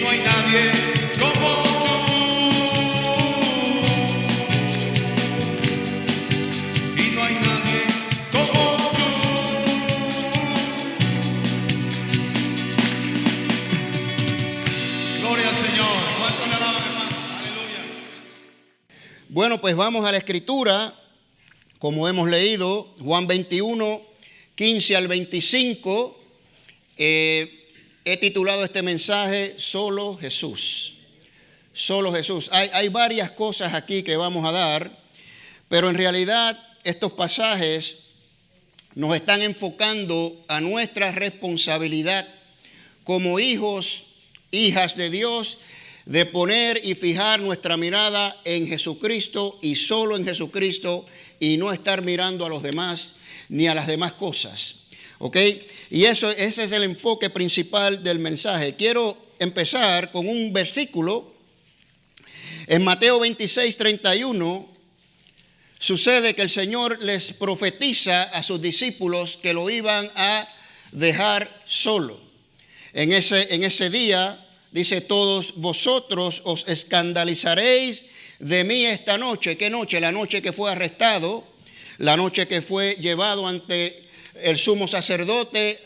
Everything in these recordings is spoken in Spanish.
no hay nadie como tú. Y no hay nadie como tú. Gloria al Señor. ¿Cuánto le alaban, hermano? Aleluya. Bueno, pues vamos a la Escritura, como hemos leído, Juan 21, 15 al 25. He titulado este mensaje Solo Jesús. Solo Jesús. Hay varias cosas aquí que vamos a dar, pero en realidad estos pasajes nos están enfocando a nuestra responsabilidad como hijos, hijas de Dios, de poner y fijar nuestra mirada en Jesucristo y solo en Jesucristo, y no estar mirando a los demás ni a las demás cosas. ¿Ok? Y ese es el enfoque principal del mensaje. Quiero empezar con un versículo. En Mateo 26, 31, sucede que el Señor les profetiza a sus discípulos que lo iban a dejar solo. En ese día, dice, todos vosotros os escandalizaréis de mí esta noche. ¿Qué noche? La noche que fue arrestado, la noche que fue llevado ante el sumo sacerdote,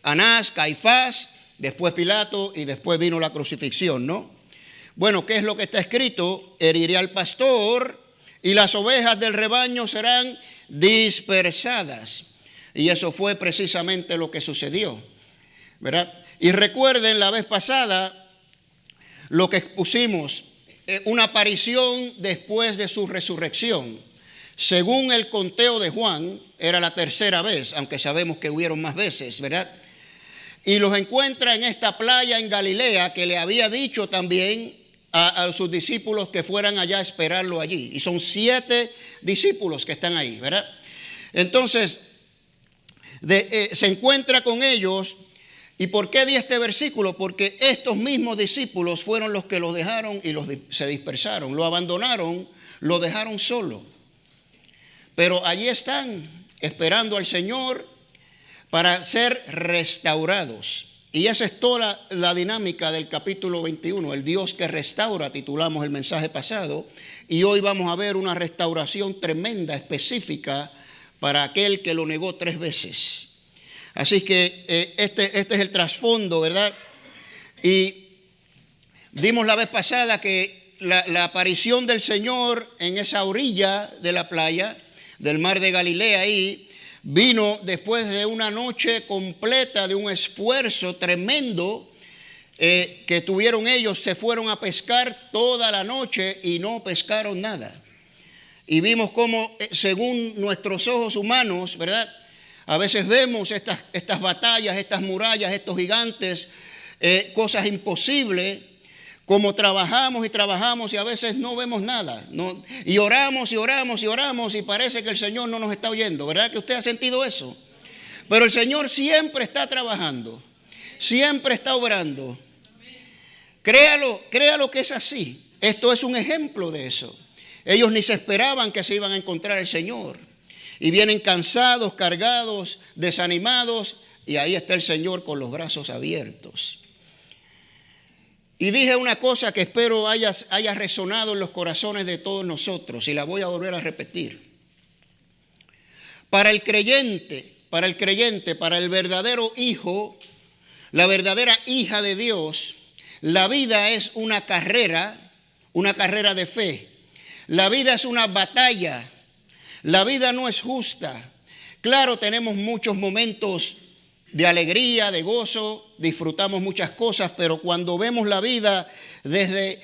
Anás, Caifás, después Pilato y después vino la crucifixión, ¿no? Bueno, ¿qué es lo que está escrito? Heriré al pastor y las ovejas del rebaño serán dispersadas. Y eso fue precisamente lo que sucedió, ¿verdad? Y recuerden la vez pasada lo que expusimos, una aparición después de su resurrección. Según el conteo de Juan, era la tercera vez, aunque sabemos que hubieron más veces, ¿verdad? Y los encuentra en esta playa en Galilea, que le había dicho también a sus discípulos que fueran allá a esperarlo allí. Y son 7 discípulos que están ahí, ¿verdad? Entonces, se encuentra con ellos. ¿Y por qué di este versículo? Porque estos mismos discípulos fueron los que los dejaron y se dispersaron. Lo abandonaron, lo dejaron solo. Pero allí están esperando al Señor para ser restaurados. Y esa es toda la dinámica del capítulo 21. El Dios que restaura, titulamos el mensaje pasado. Y hoy vamos a ver una restauración tremenda, específica, para aquel que lo negó 3 veces. Así que este es el trasfondo, ¿verdad? Y vimos la vez pasada que la aparición del Señor en esa orilla de la playa, del mar de Galilea, ahí vino después de una noche completa de un esfuerzo tremendo que tuvieron ellos. Se fueron a pescar toda la noche y no pescaron nada. Y vimos cómo, según nuestros ojos humanos, ¿verdad?, a veces vemos estas batallas, estas murallas, estos gigantes, cosas imposibles, como trabajamos y trabajamos y a veces no vemos nada, ¿no? Y oramos y oramos y oramos y parece que el Señor no nos está oyendo, ¿verdad que usted ha sentido eso? Pero el Señor siempre está trabajando, siempre está obrando. Créalo que es así. Esto es un ejemplo de eso. Ellos ni se esperaban que se iban a encontrar el Señor. Y vienen cansados, cargados, desanimados, y ahí está el Señor con los brazos abiertos. Y dije una cosa que espero haya resonado en los corazones de todos nosotros, y la voy a volver a repetir. Para el creyente, para el verdadero hijo, la verdadera hija de Dios, la vida es una carrera de fe. La vida es una batalla. La vida no es justa. Claro, tenemos muchos momentos de alegría, de gozo, disfrutamos muchas cosas, pero cuando vemos la vida desde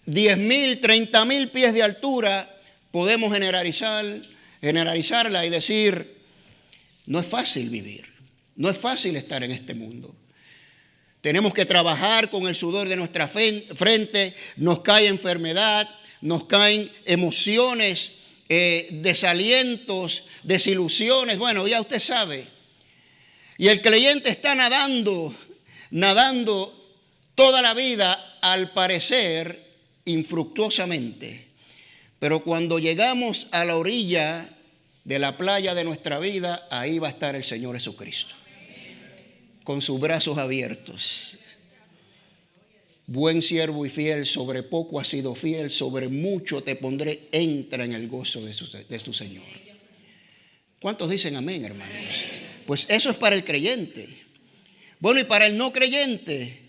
10,000, 30,000 pies de altura, podemos generalizarla y decir, no es fácil vivir, no es fácil estar en este mundo. Tenemos que trabajar con el sudor de nuestra frente, nos cae enfermedad, nos caen emociones, desalientos, desilusiones, bueno, ya usted sabe. Y el creyente está nadando toda la vida, al parecer, infructuosamente. Pero cuando llegamos a la orilla de la playa de nuestra vida, ahí va a estar el Señor Jesucristo, con sus brazos abiertos. buen siervo y fiel, sobre poco has sido fiel, sobre mucho te pondré, entra en el gozo de tu Señor. ¿Cuántos dicen amén, hermanos? Pues eso es para el creyente. Bueno, y para el no creyente,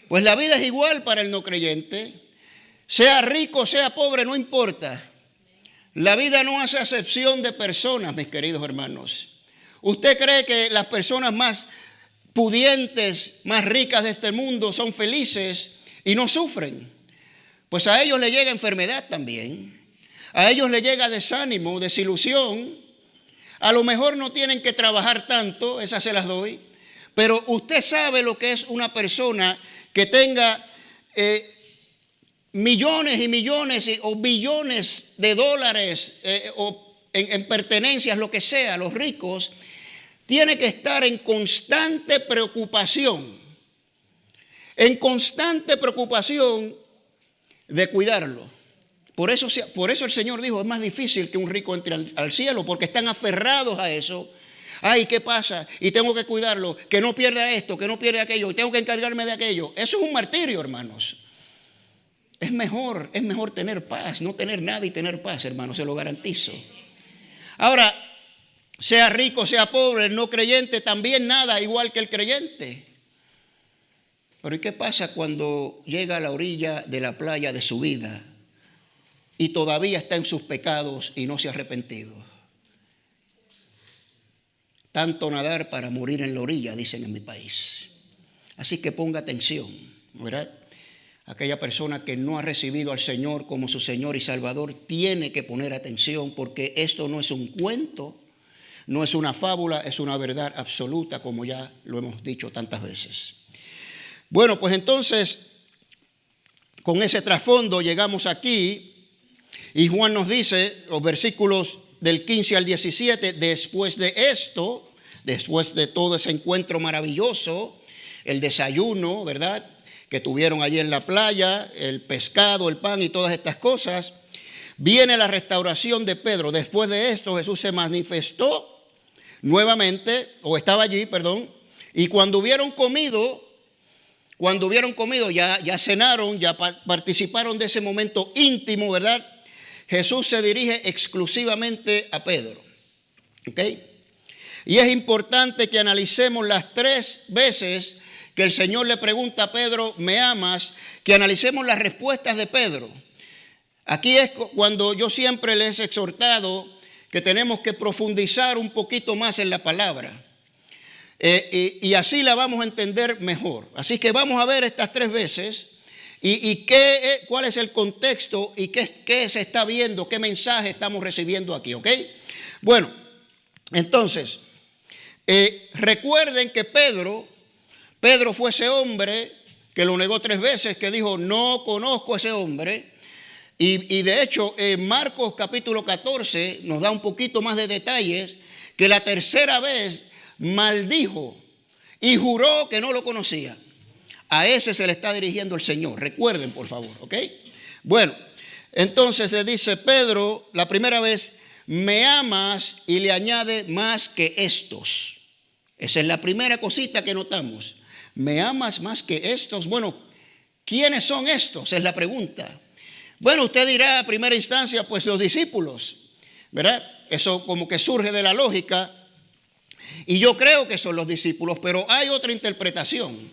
pues la vida es igual para el no creyente. Sea rico, sea pobre, no importa. La vida no hace acepción de personas, mis queridos hermanos. ¿Usted cree que las personas más pudientes, más ricas de este mundo son felices y no sufren? Pues a ellos les llega enfermedad también. A ellos les llega desánimo, desilusión. A lo mejor no tienen que trabajar tanto, esas se las doy. Pero usted sabe lo que es una persona que tenga millones y millones o billones de dólares o en pertenencias, lo que sea, los ricos, tiene que estar en constante preocupación de cuidarlo. Por eso el Señor dijo, es más difícil que un rico entre al cielo, porque están aferrados a eso. Ay, ¿qué pasa? Y tengo que cuidarlo, que no pierda esto, que no pierda aquello, y tengo que encargarme de aquello. Eso es un martirio, hermanos. Es mejor tener paz, no tener nada y tener paz, hermanos, se lo garantizo. Ahora, sea rico, sea pobre, el no creyente también nada, igual que el creyente. Pero ¿y qué pasa cuando llega a la orilla de la playa de su vida y todavía está en sus pecados y no se ha arrepentido? Tanto nadar para morir en la orilla, dicen en mi país. Así que ponga atención, ¿verdad? Aquella persona que no ha recibido al Señor como su Señor y Salvador tiene que poner atención, porque esto no es un cuento, no es una fábula, es una verdad absoluta, como ya lo hemos dicho tantas veces. Bueno, pues entonces, con ese trasfondo llegamos aquí y Juan nos dice, los versículos del 15 al 17, después de esto, después de todo ese encuentro maravilloso, el desayuno, ¿verdad?, que tuvieron allí en la playa, el pescado, el pan y todas estas cosas, viene la restauración de Pedro. Después de esto, Jesús se manifestó nuevamente, o estaba allí, perdón, y cuando hubieron comido, ya cenaron, ya participaron de ese momento íntimo, ¿verdad? Jesús se dirige exclusivamente a Pedro. ¿Ok? Y es importante que analicemos las 3 veces que el Señor le pregunta a Pedro, ¿me amas?, que analicemos las respuestas de Pedro. Aquí es cuando yo siempre les he exhortado que tenemos que profundizar un poquito más en la palabra. Y así la vamos a entender mejor. Así que vamos a ver estas 3 veces y cuál es el contexto y qué se está viendo, qué mensaje estamos recibiendo aquí, ¿ok? Bueno, entonces, recuerden que Pedro fue ese hombre que lo negó 3 veces, que dijo, no conozco a ese hombre. Y de hecho, en Marcos capítulo 14 nos da un poquito más de detalles, que la 3ª vez maldijo y juró que no lo conocía. A ese se le está dirigiendo el Señor. Recuerden, por favor, ¿ok? Bueno, entonces le dice Pedro, la primera vez, me amas, y le añade más que estos. Esa es la primera cosita que notamos. ¿Me amas más que estos? Bueno, ¿quiénes son estos? Es la pregunta. Bueno, usted dirá a primera instancia, pues los discípulos, ¿verdad? Eso como que surge de la lógica. Y yo creo que son los discípulos, pero hay otra interpretación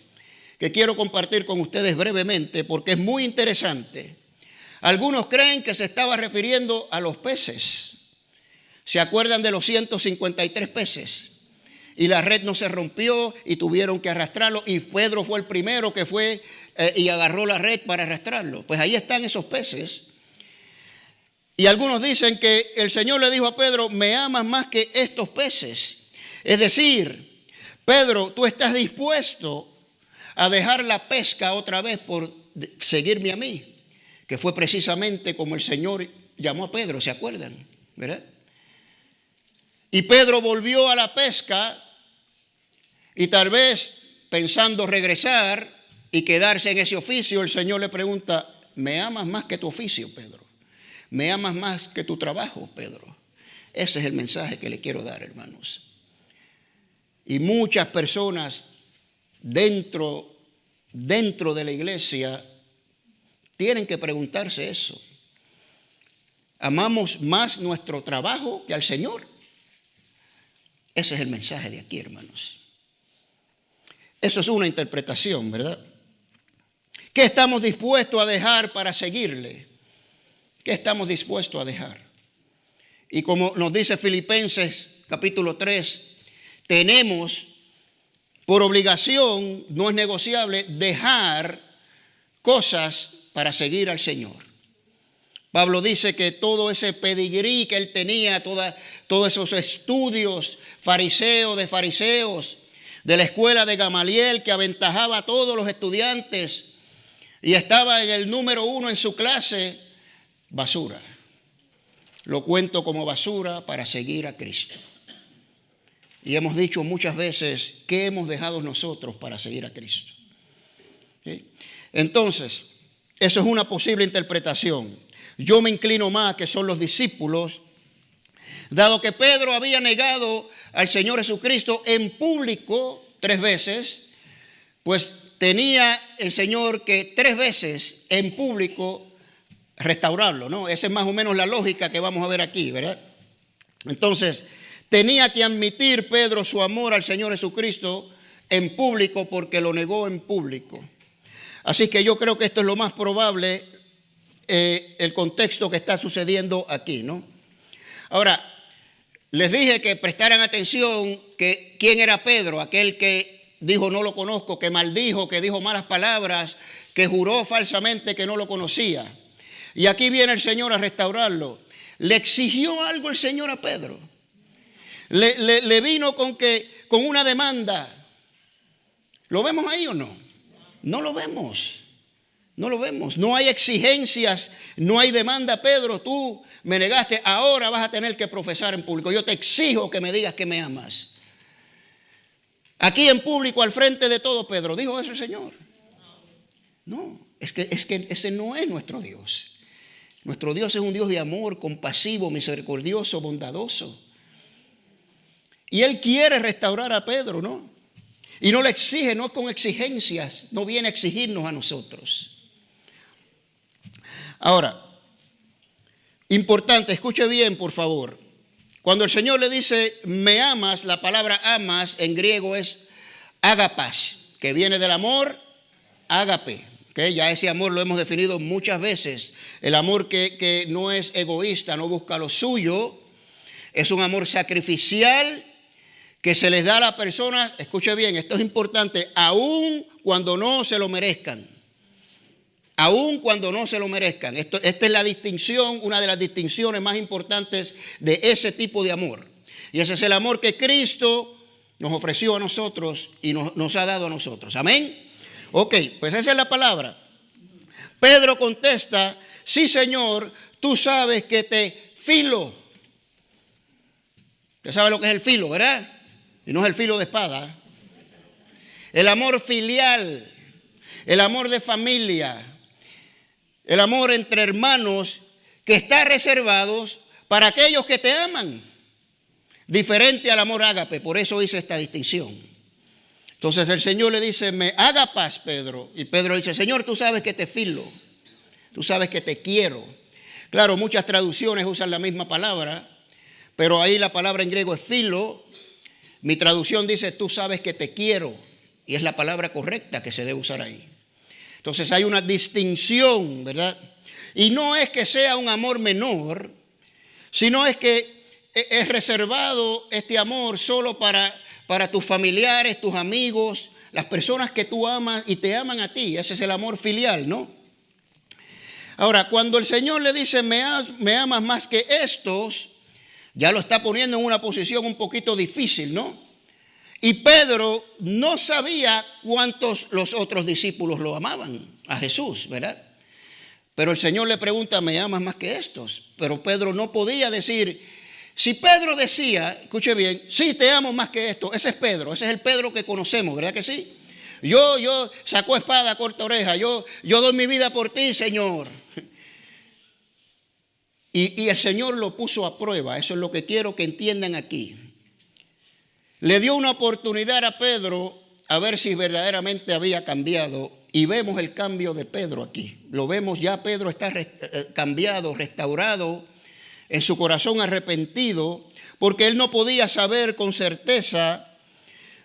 que quiero compartir con ustedes brevemente porque es muy interesante. Algunos creen que se estaba refiriendo a los peces. ¿Se acuerdan de los 153 peces? Y la red no se rompió y tuvieron que arrastrarlo. Y Pedro fue el primero que fue y agarró la red para arrastrarlo. Pues ahí están esos peces. Y algunos dicen que el Señor le dijo a Pedro, me amas más que estos peces. Es decir, Pedro, tú estás dispuesto a dejar la pesca otra vez por seguirme a mí. Que fue precisamente como el Señor llamó a Pedro, ¿se acuerdan? ¿Verdad? Y Pedro volvió a la pesca. Y tal vez pensando regresar y quedarse en ese oficio, el Señor le pregunta, ¿me amas más que tu oficio, Pedro? ¿Me amas más que tu trabajo, Pedro? Ese es el mensaje que le quiero dar, hermanos. Y muchas personas dentro dentro de la iglesia tienen que preguntarse eso. ¿Amamos más nuestro trabajo que al Señor? Ese es el mensaje de aquí, hermanos. Eso es una interpretación, ¿verdad? ¿Qué estamos dispuestos a dejar para seguirle? ¿Qué estamos dispuestos a dejar? Y como nos dice Filipenses capítulo 3, tenemos por obligación, no es negociable, dejar cosas para seguir al Señor. Pablo dice que todo ese pedigrí que él tenía, todos esos estudios fariseos, de la escuela de Gamaliel, que aventajaba a todos los estudiantes y estaba en el número 1 en su clase, basura. Lo cuento como basura para seguir a Cristo. Y hemos dicho muchas veces, ¿qué hemos dejado nosotros para seguir a Cristo? ¿Sí? Entonces, eso es una posible interpretación. Yo me inclino más que son los discípulos, dado que Pedro había negado al Señor Jesucristo en público 3 veces, pues tenía el Señor que 3 veces en público restaurarlo, ¿no? Esa es más o menos la lógica que vamos a ver aquí, ¿verdad? Entonces, tenía que admitir Pedro su amor al Señor Jesucristo en público porque lo negó en público. Así que yo creo que esto es lo más probable, el contexto que está sucediendo aquí, ¿no? Ahora, les dije que prestaran atención que quién era Pedro, aquel que dijo no lo conozco, que maldijo, que dijo malas palabras, que juró falsamente que no lo conocía. Y aquí viene el Señor a restaurarlo. Le exigió algo el Señor a Pedro. Le vino con una demanda. ¿Lo vemos ahí o no? No lo vemos. No lo vemos. No hay exigencias, no hay demanda. Pedro, tú me negaste, ahora vas a tener que profesar en público. Yo te exijo que me digas que me amas. Aquí en público, al frente de todo, Pedro, ¿dijo eso el Señor? No, es que ese no es nuestro Dios. Nuestro Dios es un Dios de amor, compasivo, misericordioso, bondadoso. Y Él quiere restaurar a Pedro, ¿no? Y no le exige, no con exigencias, no viene a exigirnos a nosotros. Ahora, importante, escuche bien, por favor. Cuando el Señor le dice, me amas, la palabra amas en griego es agapas, que viene del amor, ágape. ¿Okay? Ya ese amor lo hemos definido muchas veces. El amor que no es egoísta, no busca lo suyo, es un amor sacrificial que se les da a la persona, escuche bien, esto es importante, aun cuando no se lo merezcan. Aun cuando no se lo merezcan. Esta es la distinción, una de las distinciones más importantes de ese tipo de amor. Y ese es el amor que Cristo nos ofreció a nosotros y nos ha dado a nosotros. Amén. Ok, pues esa es la palabra. Pedro contesta, sí Señor, tú sabes que te filo. Usted sabe lo que es el filo, ¿verdad? Y no es el filo de espada. El amor filial, el amor de familia, el amor entre hermanos que está reservado para aquellos que te aman. Diferente al amor ágape, por eso hice esta distinción. Entonces el Señor le dice, me haga paz, Pedro. Y Pedro dice, Señor, tú sabes que te filo, tú sabes que te quiero. Claro, muchas traducciones usan la misma palabra, pero ahí la palabra en griego es filo. Mi traducción dice, tú sabes que te quiero. Y es la palabra correcta que se debe usar ahí. Entonces hay una distinción, ¿verdad? Y no es que sea un amor menor, sino es que es reservado este amor solo para tus familiares, tus amigos, las personas que tú amas y te aman a ti. Ese es el amor filial, ¿no? Ahora, cuando el Señor le dice, me amas más que estos, ya lo está poniendo en una posición un poquito difícil, ¿no? Y Pedro no sabía cuántos los otros discípulos lo amaban a Jesús, ¿verdad? Pero el Señor le pregunta, ¿me amas más que estos? Pero Pedro no podía decir, si Pedro decía, escuche bien, sí, te amo más que esto, ese es Pedro, ese es el Pedro que conocemos, ¿verdad que sí? Yo saco espada, corta oreja, yo doy mi vida por ti, Señor. Y el Señor lo puso a prueba, eso es lo que quiero que entiendan aquí. Le dio una oportunidad a Pedro a ver si verdaderamente había cambiado. Y vemos el cambio de Pedro aquí. Lo vemos ya, Pedro está cambiado, restaurado, en su corazón arrepentido, porque él no podía saber con certeza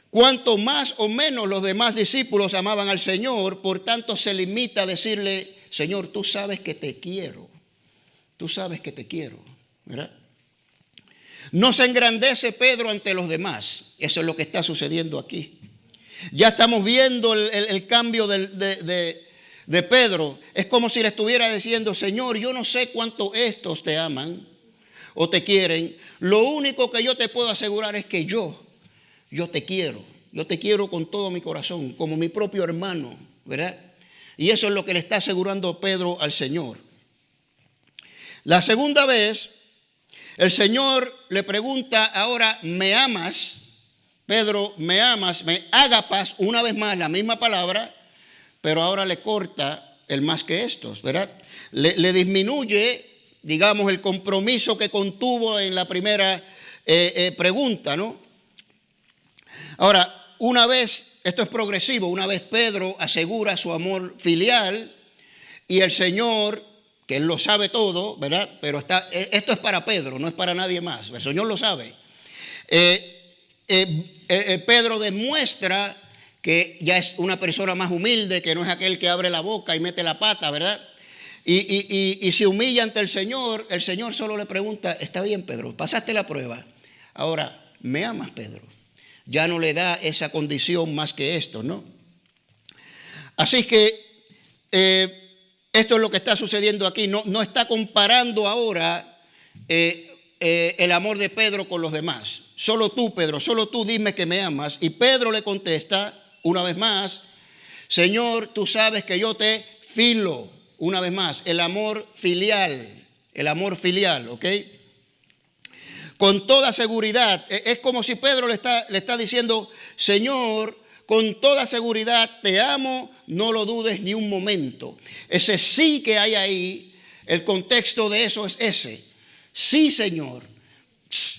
cuánto más o menos los demás discípulos amaban al Señor. Por tanto, se limita a decirle: Señor, tú sabes que te quiero. Tú sabes que te quiero, ¿verdad? No se engrandece Pedro ante los demás. Eso es lo que está sucediendo aquí. Ya estamos viendo el cambio de Pedro. Es como si le estuviera diciendo: Señor, yo no sé cuánto estos te aman o te quieren. Lo único que yo te puedo asegurar es que yo te quiero. Yo te quiero con todo mi corazón, como mi propio hermano, ¿verdad? Y eso es lo que le está asegurando Pedro al Señor. La segunda vez, el Señor le pregunta ahora: ¿me amas? Pedro, ¿me amas? Ágapas, una vez más la misma palabra, pero ahora le corta el más que estos, ¿verdad? Le disminuye, digamos, el compromiso que contuvo en la primera pregunta, ¿no? Ahora, una vez, esto es progresivo, una vez Pedro asegura su amor filial y el Señor, que Él lo sabe todo, ¿verdad? Pero esto es para Pedro, no es para nadie más. El Señor lo sabe. Pedro demuestra que ya es una persona más humilde, que no es aquel que abre la boca y mete la pata, ¿verdad? Y se humilla ante el Señor solo le pregunta: está bien, Pedro, pasaste la prueba. Ahora, ¿me amas, Pedro? Ya no le da esa condición más que esto, ¿no? Así que esto es lo que está sucediendo aquí. No está comparando ahora el amor de Pedro con los demás. Solo tú, Pedro, solo tú dime que me amas. Y Pedro le contesta una vez más: Señor, tú sabes que yo te filo. Una vez más, el amor filial, ¿ok? Con toda seguridad, es como si Pedro le está diciendo: Señor, con toda seguridad te amo, no lo dudes ni un momento. Ese sí que hay ahí, el contexto de eso es ese. Sí, Señor,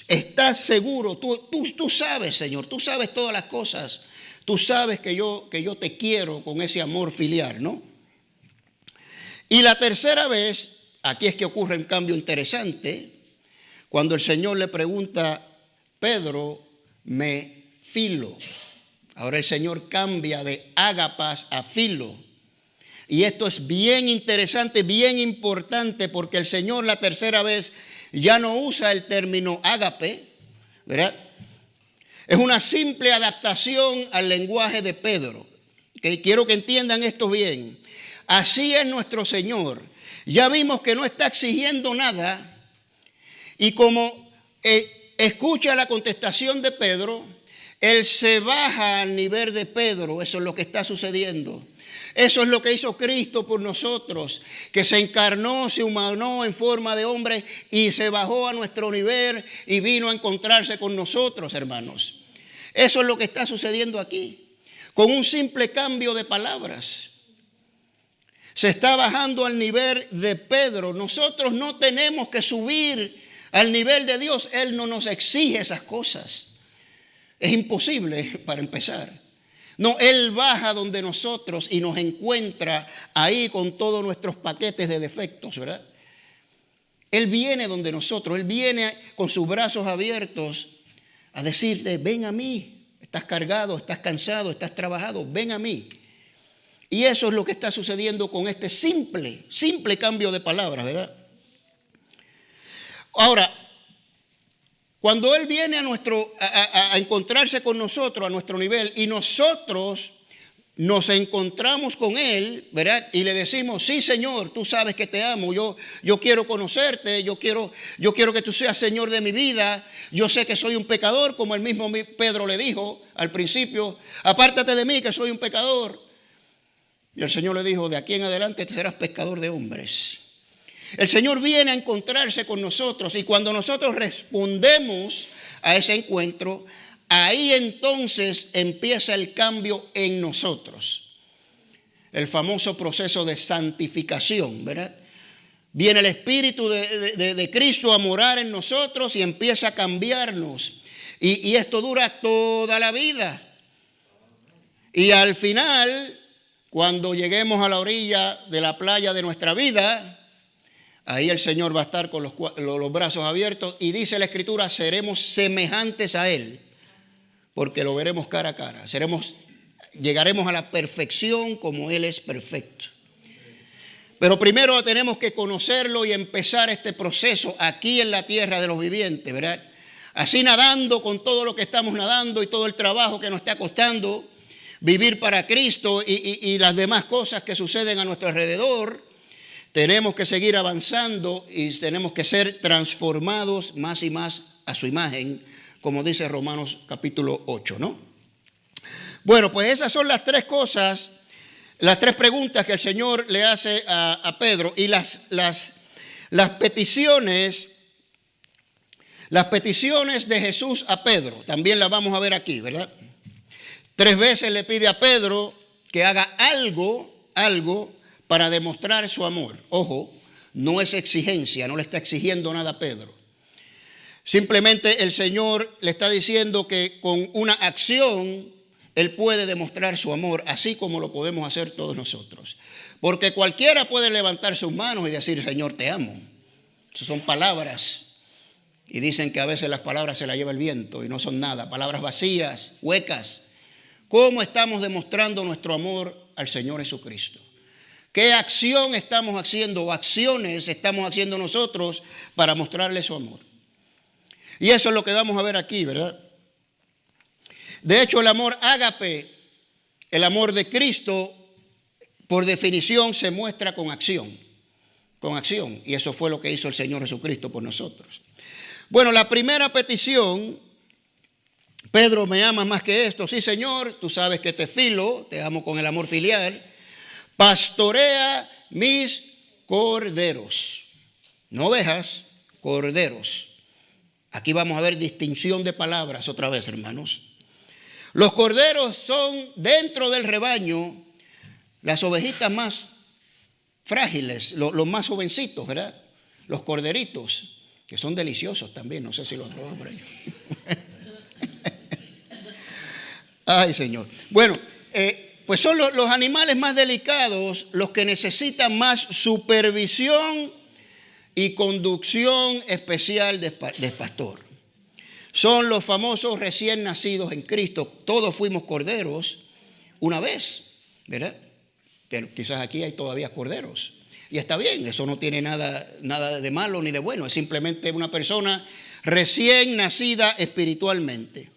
estás seguro, tú sabes, Señor, tú sabes todas las cosas. Tú sabes que yo te quiero con ese amor filial, ¿no? Y la tercera vez, aquí es que ocurre un cambio interesante, cuando el Señor le pregunta: Pedro, me filo. Ahora el Señor cambia de ágapas a filo. Y esto es bien interesante, bien importante, porque el Señor la tercera vez ya no usa el término ágape, ¿verdad? Es una simple adaptación al lenguaje de Pedro. ¿Okay? Quiero que entiendan esto bien. Así es nuestro Señor. Ya vimos que no está exigiendo nada. Y como escucha la contestación de Pedro, Él se baja al nivel de Pedro. Eso es lo que está sucediendo. Eso es lo que hizo Cristo por nosotros, que se encarnó, se humanó en forma de hombre y se bajó a nuestro nivel y vino a encontrarse con nosotros, hermanos. Eso es lo que está sucediendo aquí, con un simple cambio de palabras. Se está bajando al nivel de Pedro. Nosotros no tenemos que subir al nivel de Dios. Él no nos exige esas cosas. Es imposible para empezar. No, Él baja donde nosotros y nos encuentra ahí con todos nuestros paquetes de defectos, ¿verdad? Él viene donde nosotros, Él viene con sus brazos abiertos a decirte: ven a mí, estás cargado, estás cansado, estás trabajado, ven a mí. Y eso es lo que está sucediendo con este simple cambio de palabras, ¿verdad? Ahora, cuando Él viene a encontrarse con nosotros a nuestro nivel y nosotros nos encontramos con Él, ¿verdad? Y le decimos: sí, Señor, tú sabes que te amo, yo quiero conocerte, yo quiero que tú seas Señor de mi vida, yo sé que soy un pecador, como el mismo Pedro le dijo al principio: apártate de mí que soy un pecador. Y el Señor le dijo: de aquí en adelante serás pescador de hombres. El Señor viene a encontrarse con nosotros y cuando nosotros respondemos a ese encuentro, ahí entonces empieza el cambio en nosotros. El famoso proceso de santificación, ¿verdad? Viene el Espíritu de Cristo a morar en nosotros y empieza a cambiarnos. Y esto dura toda la vida. Y al final, cuando lleguemos a la orilla de la playa de nuestra vida, ahí el Señor va a estar con los brazos abiertos y dice la Escritura, seremos semejantes a Él, porque lo veremos cara a cara. Llegaremos a la perfección como Él es perfecto. Pero primero tenemos que conocerlo y empezar este proceso aquí en la tierra de los vivientes, ¿verdad? Así nadando con todo lo que estamos nadando y todo el trabajo que nos está costando vivir para Cristo y las demás cosas que suceden a nuestro alrededor, tenemos que seguir avanzando y tenemos que ser transformados más y más a su imagen, como dice Romanos capítulo 8, ¿no? Bueno, pues esas son las tres cosas, las tres preguntas que el Señor le hace a Pedro y las peticiones de Jesús a Pedro, también las vamos a ver aquí, ¿verdad? 3 veces le pide a Pedro que haga algo para demostrar su amor. Ojo, no es exigencia, no le está exigiendo nada a Pedro. Simplemente el Señor le está diciendo que con una acción Él puede demostrar su amor, así como lo podemos hacer todos nosotros. Porque cualquiera puede levantar sus manos y decir, Señor, te amo. Esas son palabras. Y dicen que a veces las palabras se las lleva el viento y no son nada. Palabras vacías, huecas. ¿Cómo estamos demostrando nuestro amor al Señor Jesucristo? ¿Qué acción estamos haciendo o acciones estamos haciendo nosotros para mostrarle su amor? Y eso es lo que vamos a ver aquí, ¿verdad? De hecho, el amor ágape, el amor de Cristo, por definición se muestra con acción. Con acción. Y eso fue lo que hizo el Señor Jesucristo por nosotros. Bueno, la primera petición, Pedro, ¿me amas más que esto? Sí, Señor, tú sabes que te filo, te amo con el amor filial. Pastorea mis corderos. No ovejas, corderos. Aquí vamos a ver distinción de palabras otra vez, hermanos. Los corderos son dentro del rebaño las ovejitas más frágiles, los más jovencitos, ¿verdad? Los corderitos, que son deliciosos también, no sé si los proban por ahí. Ay, Señor. Bueno, pues son los animales más delicados, los que necesitan más supervisión y conducción especial del pastor. Son los famosos recién nacidos en Cristo. Todos fuimos corderos una vez, ¿verdad? Pero quizás aquí hay todavía corderos. Y está bien, eso no tiene nada de malo ni de bueno. Es simplemente una persona recién nacida espiritualmente.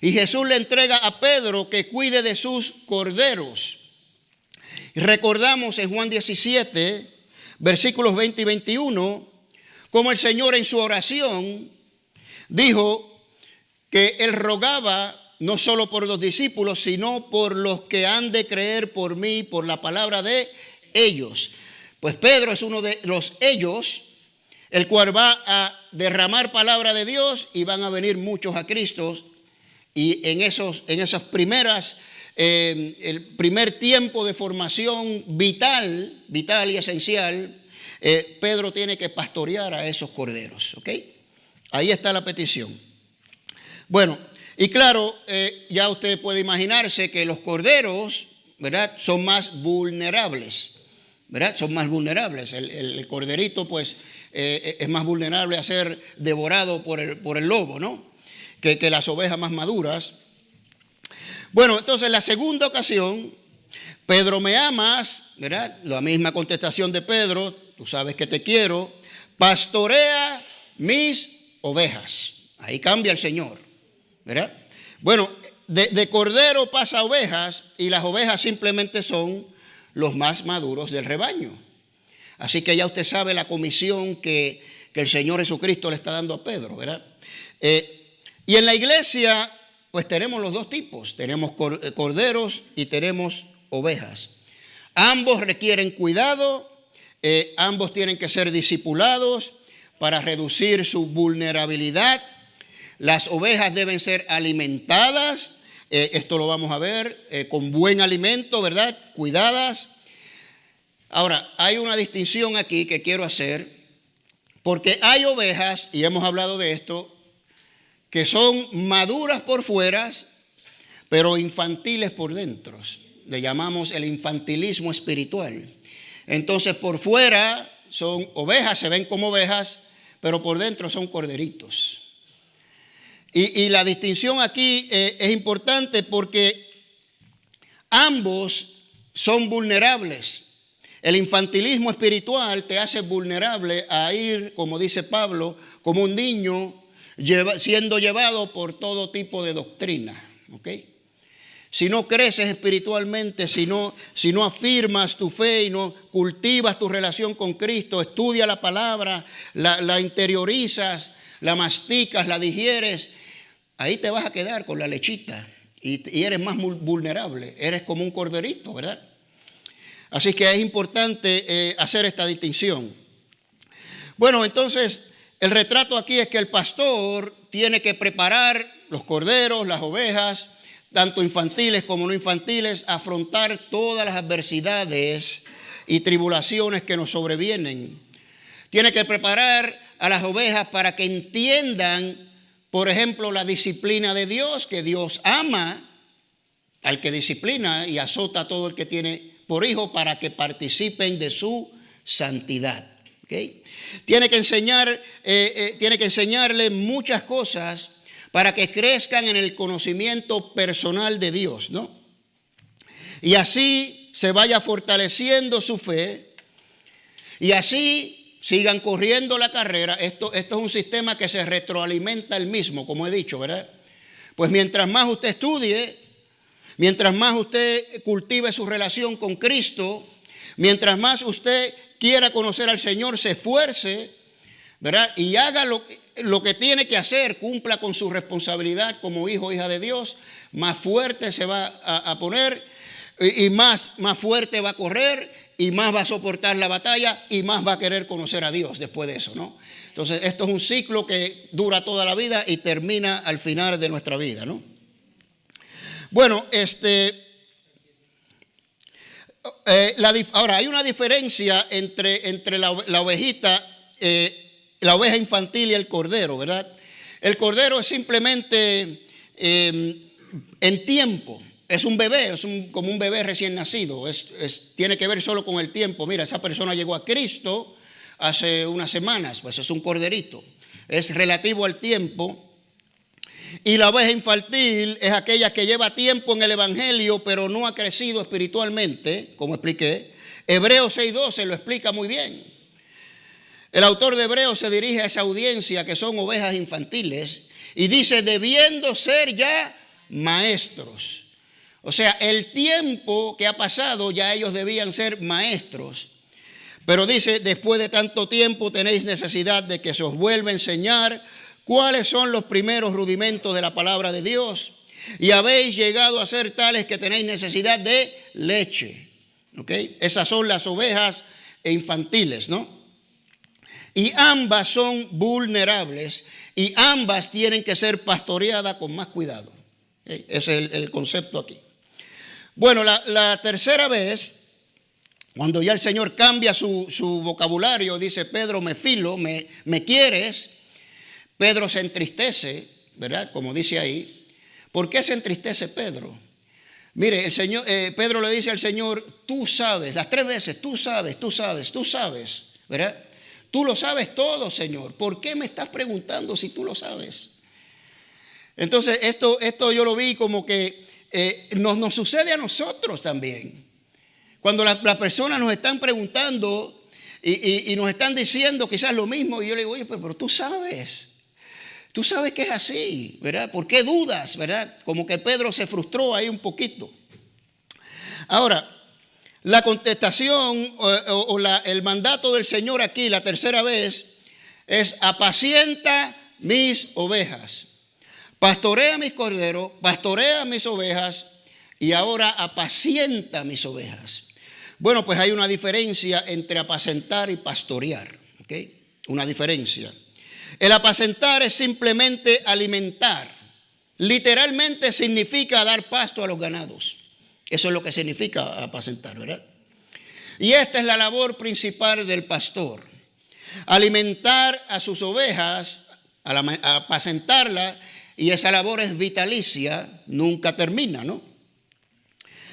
Y Jesús le entrega a Pedro que cuide de sus corderos. Y recordamos en Juan 17, versículos 20 y 21, como el Señor en su oración dijo que Él rogaba no solo por los discípulos, sino por los que han de creer por mí, por la palabra de ellos. Pues Pedro es uno de los ellos, el cual va a derramar palabra de Dios y van a venir muchos a Cristo. Y en esas primeras, el primer tiempo de formación vital y esencial, Pedro tiene que pastorear a esos corderos, ¿ok? Ahí está la petición. Bueno, y claro, ya usted puede imaginarse que los corderos, ¿verdad?, son más vulnerables, ¿verdad? Son más vulnerables. El corderito, pues, es más vulnerable a ser devorado por el lobo, ¿no? Que las ovejas más maduras. Bueno, entonces la segunda ocasión, Pedro, ¿me amas? ¿Verdad? La misma contestación de Pedro, tú sabes que te quiero. Pastorea mis ovejas. Ahí cambia el Señor, ¿verdad? Bueno, de cordero pasa a ovejas y las ovejas simplemente son los más maduros del rebaño. Así que ya usted sabe la comisión que el Señor Jesucristo le está dando a Pedro, ¿verdad? Y en la iglesia, pues tenemos los dos tipos. Tenemos corderos y tenemos ovejas. Ambos requieren cuidado, ambos tienen que ser discipulados para reducir su vulnerabilidad. Las ovejas deben ser alimentadas, esto lo vamos a ver, con buen alimento, ¿verdad? Cuidadas. Ahora, hay una distinción aquí que quiero hacer, porque hay ovejas, y hemos hablado de esto, que son maduras por fuera, pero infantiles por dentro. Le llamamos el infantilismo espiritual. Entonces, por fuera son ovejas, se ven como ovejas, pero por dentro son corderitos. Y la distinción aquí es importante porque ambos son vulnerables. El infantilismo espiritual te hace vulnerable a ir, como dice Pablo, como un niño siendo llevado por todo tipo de doctrina. ¿Ok? Si no creces espiritualmente, si no afirmas tu fe y no cultivas tu relación con Cristo, estudias la palabra, la interiorizas, la masticas, la digieres, ahí te vas a quedar con la lechita y eres más vulnerable, eres como un corderito, ¿verdad? Así que es importante hacer esta distinción. Bueno, entonces el retrato aquí es que el pastor tiene que preparar los corderos, las ovejas, tanto infantiles como no infantiles, afrontar todas las adversidades y tribulaciones que nos sobrevienen. Tiene que preparar a las ovejas para que entiendan, por ejemplo, la disciplina de Dios, que Dios ama al que disciplina y azota a todo el que tiene por hijo para que participen de su santidad. ¿Okay? Tiene que enseñarle muchas cosas para que crezcan en el conocimiento personal de Dios, ¿no? Y así se vaya fortaleciendo su fe y así sigan corriendo la carrera. Esto es un sistema que se retroalimenta el mismo, como he dicho, ¿verdad? Pues mientras más usted estudie, mientras más usted cultive su relación con Cristo, mientras más usted quiera conocer al Señor, se esfuerce, ¿verdad? Y haga lo que tiene que hacer, cumpla con su responsabilidad como hijo o hija de Dios, más fuerte se va a poner y más fuerte va a correr y más va a soportar la batalla y más va a querer conocer a Dios después de eso, ¿no? Entonces, esto es un ciclo que dura toda la vida y termina al final de nuestra vida, ¿no? Bueno, ahora hay una diferencia entre la ovejita, la oveja infantil y el cordero, ¿verdad? El cordero es simplemente en tiempo, es un bebé, como un bebé recién nacido, tiene que ver solo con el tiempo. Mira, esa persona llegó a Cristo hace unas semanas, pues es un corderito, es relativo al tiempo. Y la oveja infantil es aquella que lleva tiempo en el evangelio, pero no ha crecido espiritualmente, como expliqué. Hebreos 6:12 lo explica muy bien. El autor de Hebreos se dirige a esa audiencia que son ovejas infantiles y dice, debiendo ser ya maestros. O sea, el tiempo que ha pasado ya ellos debían ser maestros. Pero dice, después de tanto tiempo tenéis necesidad de que se os vuelva a enseñar cuáles son los primeros rudimentos de la palabra de Dios. Y habéis llegado a ser tales que tenéis necesidad de leche. ¿Ok? Esas son las ovejas infantiles, ¿no? Y ambas son vulnerables y ambas tienen que ser pastoreadas con más cuidado. ¿Okay? Ese es el concepto aquí. Bueno, la tercera vez, cuando ya el Señor cambia su vocabulario, dice, Pedro, me filo, me quieres. Pedro se entristece, ¿verdad? Como dice ahí. ¿Por qué se entristece Pedro? Mire, Pedro le dice al Señor, tú sabes, las 3 veces, tú sabes, ¿verdad? Tú lo sabes todo, Señor. ¿Por qué me estás preguntando si tú lo sabes? Entonces, esto yo lo vi como que nos sucede a nosotros también. Cuando las personas nos están preguntando y nos están diciendo quizás lo mismo, y yo le digo, oye, pero tú sabes que es así, ¿verdad? ¿Por qué dudas, verdad? Como que Pedro se frustró ahí un poquito. Ahora, la contestación el mandato del Señor aquí, la tercera vez, es apacienta mis ovejas. Pastorea mis corderos, pastorea mis ovejas y ahora apacienta mis ovejas. Bueno, pues hay una diferencia entre apacentar y pastorear, ¿ok? Una diferencia. El apacentar es simplemente alimentar. Literalmente significa dar pasto a los ganados. Eso es lo que significa apacentar, ¿verdad? Y esta es la labor principal del pastor. Alimentar a sus ovejas, apacentarlas, y esa labor es vitalicia, nunca termina, ¿no?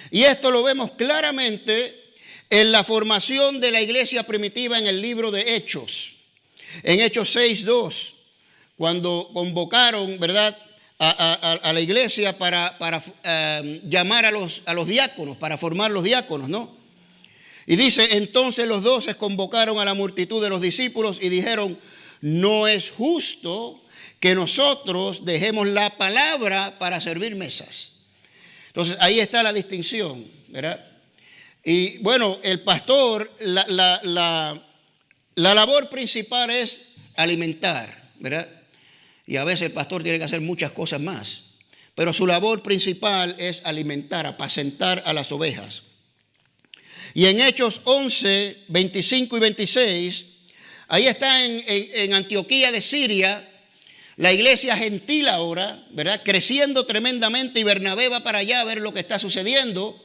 Y esto lo vemos claramente en la formación de la iglesia primitiva en el libro de Hechos. En Hechos 6:2, cuando convocaron, ¿verdad?, a la iglesia para llamar a los diáconos, para formar los diáconos, ¿no? Y dice, entonces los 12 convocaron a la multitud de los discípulos y dijeron, no es justo que nosotros dejemos la palabra para servir mesas. Entonces ahí está la distinción, ¿verdad? Y bueno, el pastor, la labor principal es alimentar, ¿verdad? Y a veces el pastor tiene que hacer muchas cosas más. Pero su labor principal es alimentar, apacentar a las ovejas. Y en Hechos 11, 25 y 26, ahí está en Antioquía de Siria, la iglesia gentil ahora, ¿verdad?, creciendo tremendamente, y Bernabé va para allá a ver lo que está sucediendo.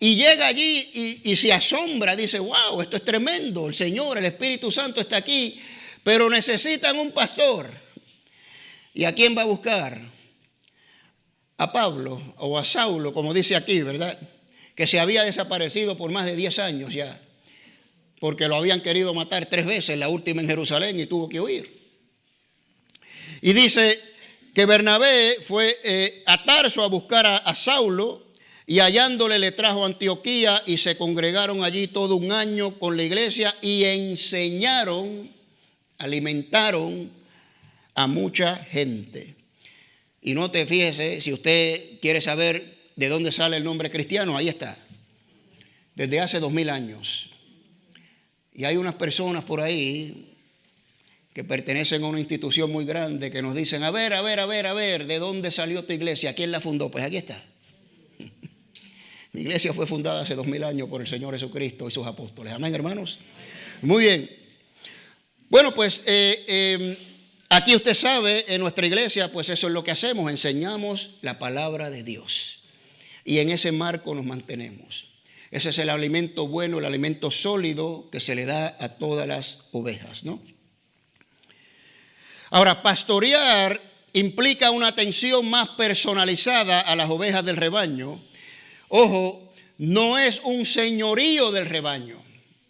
Y llega allí y se asombra, dice, wow, esto es tremendo, el Señor, el Espíritu Santo está aquí, pero necesitan un pastor. ¿Y a quién va a buscar? A Pablo o a Saulo, como dice aquí, ¿verdad?, que se había desaparecido por más de 10 años ya, porque lo habían querido matar 3 veces, la última en Jerusalén, y tuvo que huir. Y dice que Bernabé fue a Tarso a buscar a Saulo, y hallándole le trajo a Antioquía, y se congregaron allí todo un año con la iglesia y enseñaron, alimentaron a mucha gente. Y no te fíjese, si usted quiere saber de dónde sale el nombre cristiano, ahí está, desde hace 2000 años. Y hay unas personas por ahí que pertenecen a una institución muy grande que nos dicen, a ver, ¿de dónde salió tu iglesia? ¿Quién la fundó? Pues aquí está. Mi iglesia fue fundada hace 2000 años por el Señor Jesucristo y sus apóstoles. Amén, hermanos. Muy bien. Bueno, pues aquí usted sabe, en nuestra iglesia, pues eso es lo que hacemos, enseñamos la palabra de Dios. Y en ese marco nos mantenemos. Ese es el alimento bueno, el alimento sólido que se le da a todas las ovejas, ¿no? Ahora, pastorear implica una atención más personalizada a las ovejas del rebaño. Ojo, no es un señorío del rebaño,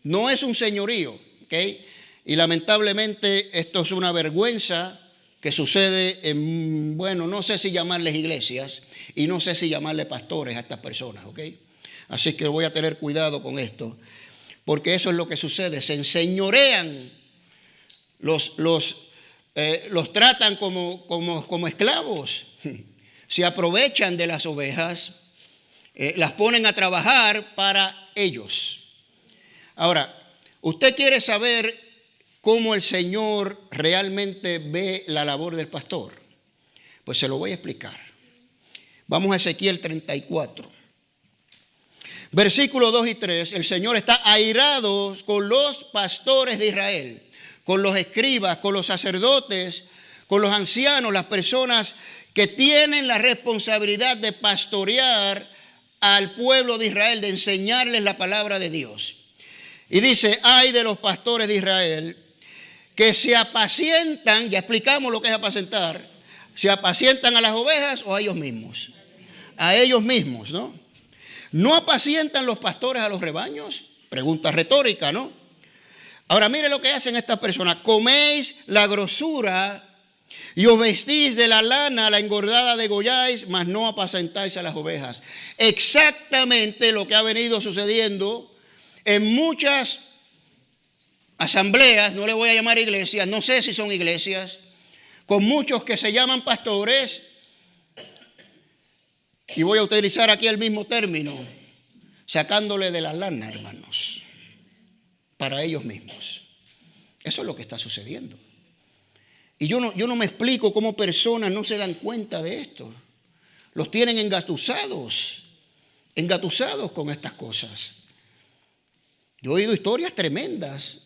no es un señorío, ¿ok? Y lamentablemente esto es una vergüenza que sucede en, bueno, no sé si llamarles iglesias y no sé si llamarle pastores a estas personas, ¿ok? Así que voy a tener cuidado con esto, porque eso es lo que sucede, se enseñorean, los tratan como esclavos, se aprovechan de las ovejas, las ponen a trabajar para ellos. Ahora, usted quiere saber cómo el Señor realmente ve la labor del pastor. Pues se lo voy a explicar. Vamos a Ezequiel 34. Versículos 2 y 3. El Señor está airado con los pastores de Israel, con los escribas, con los sacerdotes, con los ancianos, las personas que tienen la responsabilidad de pastorear al pueblo de Israel, de enseñarles la palabra de Dios. Y dice, ay de los pastores de Israel que se apacientan, ya explicamos lo que es apacentar, se apacientan a las ovejas o a ellos mismos. A ellos mismos, ¿no? ¿No apacientan los pastores a los rebaños? Pregunta retórica, ¿no? Ahora mire lo que hacen estas personas. Coméis la grosura y os vestís de la lana, la engordada degolláis, mas no apacentáis a las ovejas. Exactamente lo que ha venido sucediendo en muchas asambleas, no le voy a llamar iglesias, no sé si son iglesias, con muchos que se llaman pastores, y voy a utilizar aquí el mismo término, sacándole de la lana, hermanos, para ellos mismos. Eso es lo que está sucediendo. Y yo no me explico cómo personas no se dan cuenta de esto. Los tienen engatusados con estas cosas. Yo he oído historias tremendas.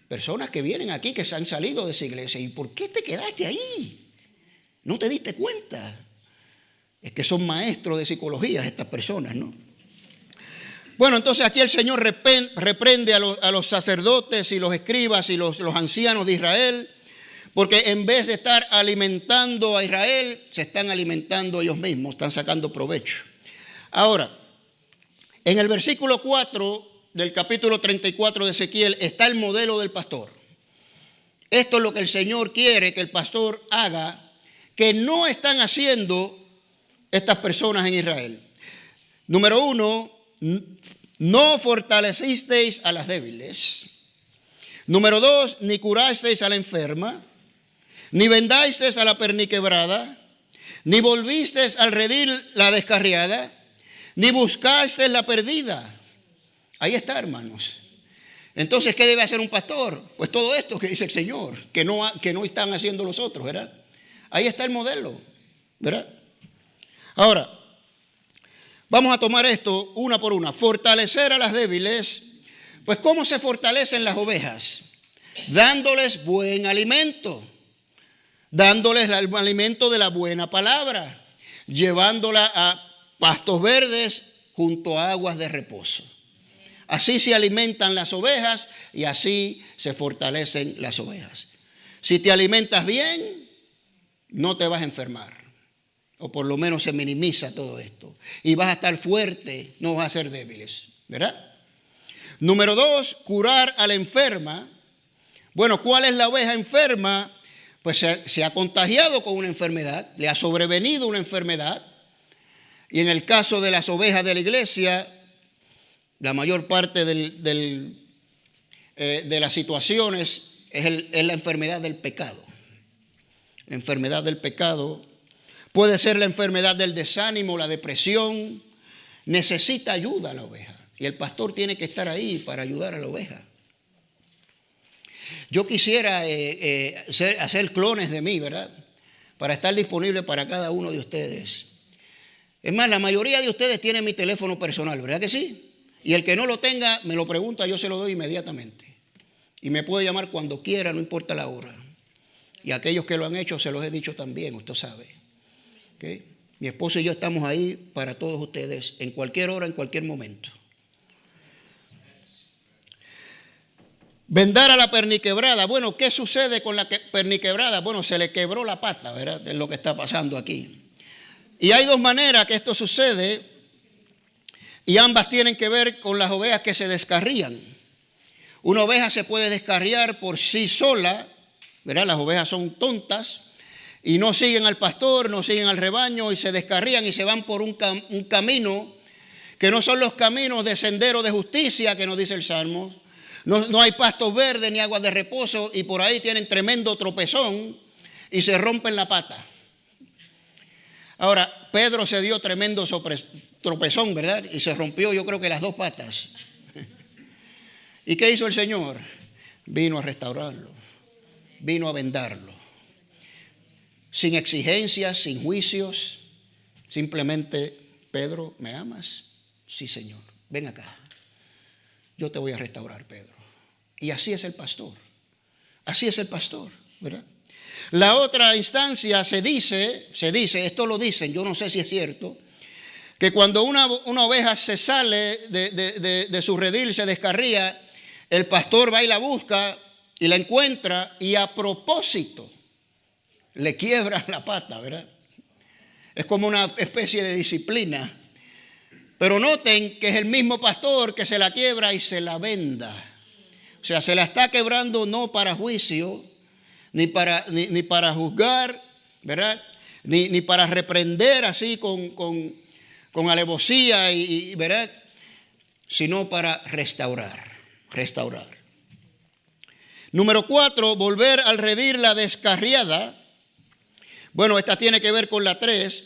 Personas que vienen aquí, que se han salido de esa iglesia. ¿Y por qué te quedaste ahí? ¿No te diste cuenta? Es que son maestros de psicología estas personas, ¿no? Bueno, entonces aquí el Señor reprende a los sacerdotes y los escribas y los ancianos de Israel, Porque en vez de estar alimentando a Israel, se están alimentando ellos mismos, están sacando provecho. Ahora, en el versículo 4 del capítulo 34 de Ezequiel está el modelo del pastor. Esto es lo que el Señor quiere que el pastor haga, que no están haciendo estas personas en Israel. Número 1, no fortalecisteis a las débiles. Número 2, ni curasteis a la enferma, ni vendasteis a la perniquebrada, ni volvisteis al redil la descarriada, ni buscasteis la perdida. Ahí está, hermanos. Entonces, ¿qué debe hacer un pastor? Pues todo esto que dice el Señor, que no están haciendo los otros, ¿verdad? Ahí está el modelo, ¿verdad? Ahora, vamos a tomar esto una por una. Fortalecer a las débiles. Pues, ¿cómo se fortalecen las ovejas? Dándoles buen alimento. Dándoles el alimento de la buena palabra. Llevándola a pastos verdes junto a aguas de reposo. Así se alimentan las ovejas y así se fortalecen las ovejas. Si te alimentas bien, no te vas a enfermar. O por lo menos se minimiza todo esto. Y vas a estar fuerte, no vas a ser débiles. ¿Verdad? Número 2, curar a la enferma. Bueno, ¿cuál es la oveja enferma? Pues se ha contagiado con una enfermedad, le ha sobrevenido una enfermedad. Y en el caso de las ovejas de la iglesia, la mayor parte de las situaciones es la enfermedad del pecado. La enfermedad del pecado puede ser la enfermedad del desánimo, la depresión. Necesita ayuda la oveja y el pastor tiene que estar ahí para ayudar a la oveja. Yo quisiera hacer clones de mí, ¿verdad? Para estar disponible para cada uno de ustedes. Es más, la mayoría de ustedes tienen mi teléfono personal, ¿verdad que sí? Y el que no lo tenga, me lo pregunta, yo se lo doy inmediatamente. Y me puede llamar cuando quiera, no importa la hora. Y aquellos que lo han hecho, se los he dicho también, usted sabe. ¿Okay? Mi esposo y yo estamos ahí para todos ustedes, en cualquier hora, en cualquier momento. Vendar a la perniquebrada. Bueno, ¿qué sucede con la perniquebrada? Bueno, se le quebró la pata, ¿verdad? Es lo que está pasando aquí. Y hay dos maneras que esto sucede. Y ambas tienen que ver con las ovejas que se descarrían. Una oveja se puede descarriar por sí sola, ¿verdad? Las ovejas son tontas y no siguen al pastor, no siguen al rebaño y se descarrían y se van por un camino que no son los caminos de sendero de justicia que nos dice el Salmo. No hay pastos verdes ni aguas de reposo y por ahí tienen tremendo tropezón y se rompen la pata. Ahora, Pedro se dio tremendo tropezón, ¿verdad? Y se rompió, yo creo que las dos patas. ¿Y qué hizo el Señor? Vino a restaurarlo, vino a vendarlo. Sin exigencias, sin juicios, simplemente, Pedro, ¿me amas? Sí, Señor, ven acá. Yo te voy a restaurar, Pedro. Y así es el pastor. Así es el pastor, ¿verdad? La otra instancia se dice, esto lo dicen, yo no sé si es cierto, que cuando una oveja se sale de su redil, se descarría, el pastor va y la busca y la encuentra y a propósito le quiebra la pata, ¿verdad? Es como una especie de disciplina. Pero noten que es el mismo pastor que se la quiebra y se la venda. O sea, se la está quebrando no para juicio, ni para juzgar, ¿verdad? Ni para reprender así con alevosía, ¿verdad? Sino para restaurar. Número 4, volver al redil la descarriada. Bueno, esta tiene que ver con la 3.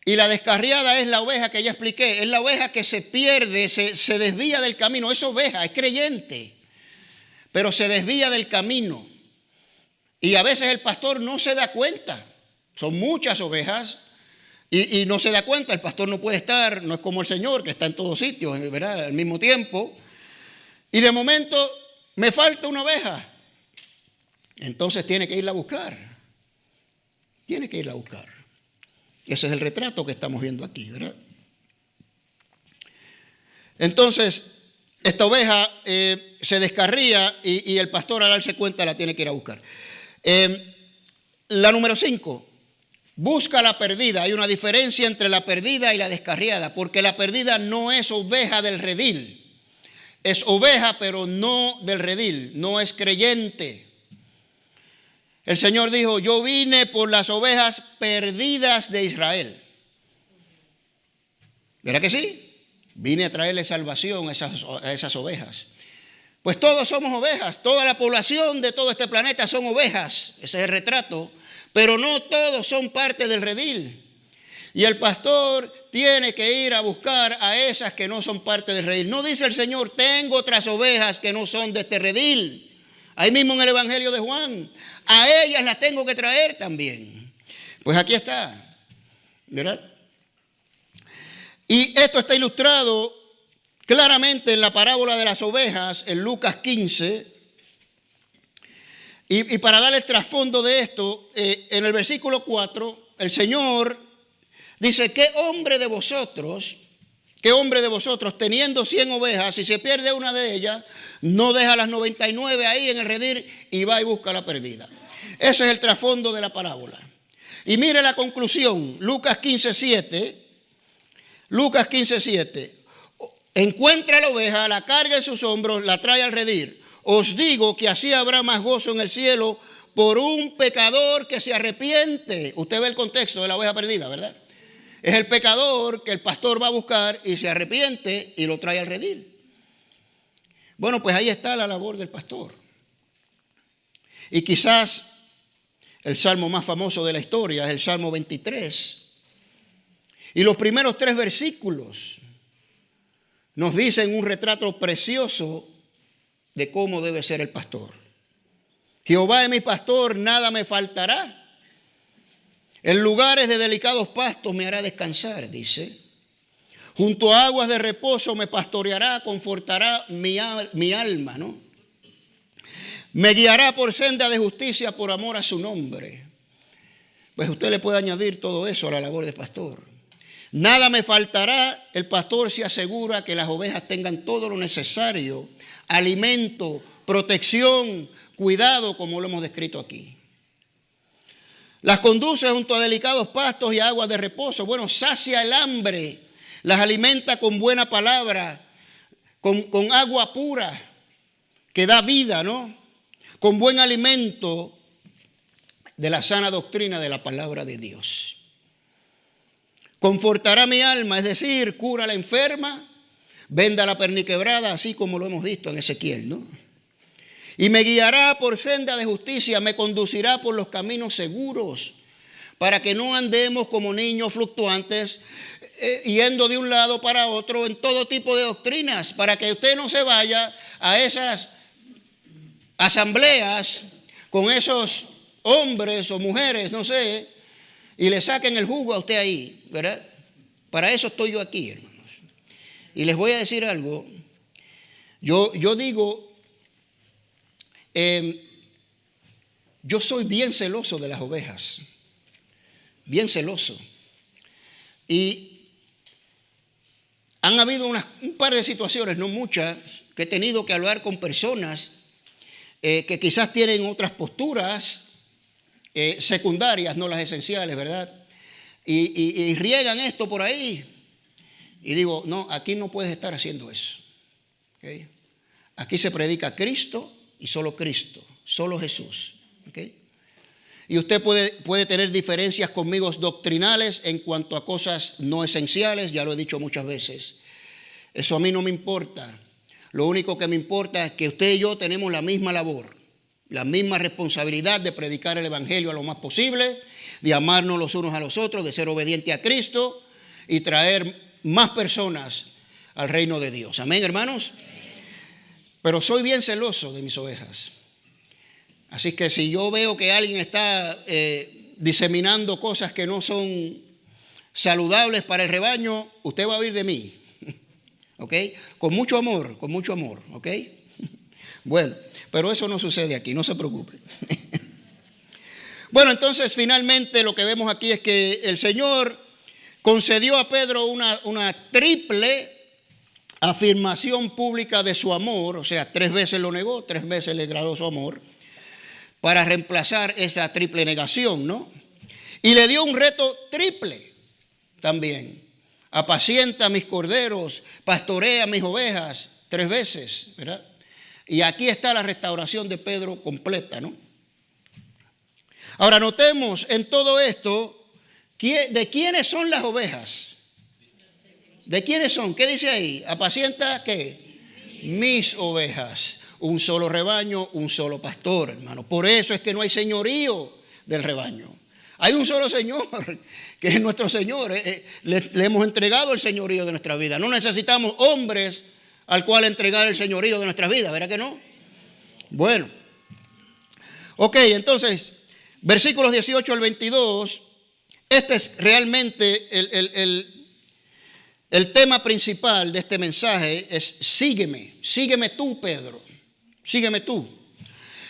Y la descarriada es la oveja que ya expliqué. Es la oveja que se pierde, se desvía del camino. Es oveja, es creyente, pero se desvía del camino. Y a veces el pastor no se da cuenta. Son muchas ovejas y no se da cuenta. El pastor no puede estar, no es como el Señor que está en todos sitios, ¿verdad? Al mismo tiempo. Y de momento me falta una oveja. Entonces tiene que irla a buscar. Tiene que irla a buscar. Ese es el retrato que estamos viendo aquí, ¿verdad? Entonces, esta oveja se descarría y el pastor al darse cuenta la tiene que ir a buscar. La número 5. Busca la perdida. Hay una diferencia entre la perdida y la descarriada, porque la perdida no es oveja del redil. Es oveja, pero no del redil, no es creyente. El Señor dijo, yo vine por las ovejas perdidas de Israel. ¿Verdad que sí? Vine a traerle salvación a esas ovejas. Pues todos somos ovejas, toda la población de todo este planeta son ovejas, ese es el retrato, pero no todos son parte del redil. Y el pastor tiene que ir a buscar a esas que no son parte del redil. No dice el Señor, tengo otras ovejas que no son de este redil. Ahí mismo en el Evangelio de Juan, a ellas las tengo que traer también. Pues aquí está, ¿verdad? Y esto está ilustrado claramente en la parábola de las ovejas, en Lucas 15. Y para dar el trasfondo de esto, en el versículo 4, el Señor dice, ¿qué hombre de vosotros, teniendo 100 ovejas, si se pierde una de ellas, no deja las 99 ahí en el redil y va y busca la perdida? Ese es el trasfondo de la parábola. Y mire la conclusión, Lucas 15:7. Lucas 15:7. Encuentra la oveja, la carga en sus hombros, la trae al redil. Os digo que así habrá más gozo en el cielo por un pecador que se arrepiente. Usted ve el contexto de la oveja perdida, ¿verdad? Es el pecador que el pastor va a buscar y se arrepiente y lo trae al redil. Bueno, pues ahí está la labor del pastor. Y quizás el salmo más famoso de la historia es el Salmo 23. Y los primeros 3 versículos nos dicen un retrato precioso de cómo debe ser el pastor. Jehová es mi pastor, nada me faltará. En lugares de delicados pastos me hará descansar, dice. Junto a aguas de reposo me pastoreará, confortará mi alma, ¿no? Me guiará por senda de justicia por amor a su nombre. Pues usted le puede añadir todo eso a la labor de pastor. Nada me faltará, el pastor se asegura que las ovejas tengan todo lo necesario, alimento, protección, cuidado, como lo hemos descrito aquí. Las conduce junto a delicados pastos y aguas de reposo. Bueno, sacia el hambre, las alimenta con buena palabra, con agua pura, que da vida, ¿no? Con buen alimento de la sana doctrina de la palabra de Dios. Confortará mi alma, es decir, cura a la enferma, venda la perniquebrada, así como lo hemos visto en Ezequiel, ¿no? Y me guiará por senda de justicia, me conducirá por los caminos seguros, para que no andemos como niños fluctuantes, yendo de un lado para otro en todo tipo de doctrinas, para que usted no se vaya a esas asambleas con esos hombres o mujeres, no sé, y le saquen el jugo a usted ahí, ¿verdad? Para eso estoy yo aquí, hermanos. Y les voy a decir algo. Yo digo, yo soy bien celoso de las ovejas, bien celoso. Y han habido un par de situaciones, no muchas, que he tenido que hablar con personas que quizás tienen otras posturas secundarias, no las esenciales, ¿verdad? Y riegan esto por ahí. Y digo, no, aquí no puedes estar haciendo eso. ¿Okay? Aquí se predica Cristo y solo Cristo, solo Jesús. ¿Okay? Y usted puede tener diferencias conmigo doctrinales en cuanto a cosas no esenciales, ya lo he dicho muchas veces. Eso a mí no me importa. Lo único que me importa es que usted y yo tenemos la misma labor, la misma responsabilidad de predicar el Evangelio a lo más posible, de amarnos los unos a los otros, de ser obediente a Cristo y traer más personas al reino de Dios. Amén, hermanos. Pero soy bien celoso de mis ovejas. Así que si yo veo que alguien está diseminando cosas que no son saludables para el rebaño, usted va a oír de mí. ¿Ok? Con mucho amor, ¿ok? Bueno, pero eso no sucede aquí, no se preocupe. Bueno, entonces finalmente lo que vemos aquí es que el Señor concedió a Pedro una triple afirmación pública de su amor, o sea, 3 veces lo negó, 3 veces le declaró su amor. para reemplazar esa triple negación, ¿no? Y le dio un reto triple también. Apacienta mis corderos, pastorea mis ovejas 3 veces, ¿verdad? Y aquí está la restauración de Pedro completa, ¿no? Ahora notemos en todo esto, ¿de quiénes son las ovejas? ¿De quiénes son? ¿Qué dice ahí? Apacienta, ¿qué? Mis ovejas. Un solo rebaño, un solo pastor, hermano. Por eso es que no hay señorío del rebaño. Hay un solo Señor, que es nuestro Señor. Le hemos entregado el señorío de nuestra vida. No necesitamos hombres al cual entregar el señorío de nuestra vida, ¿verdad que no? Bueno. Ok, entonces, versículos 18 al 22, este es realmente el tema principal de este mensaje, es sígueme tú, Pedro, sígueme tú.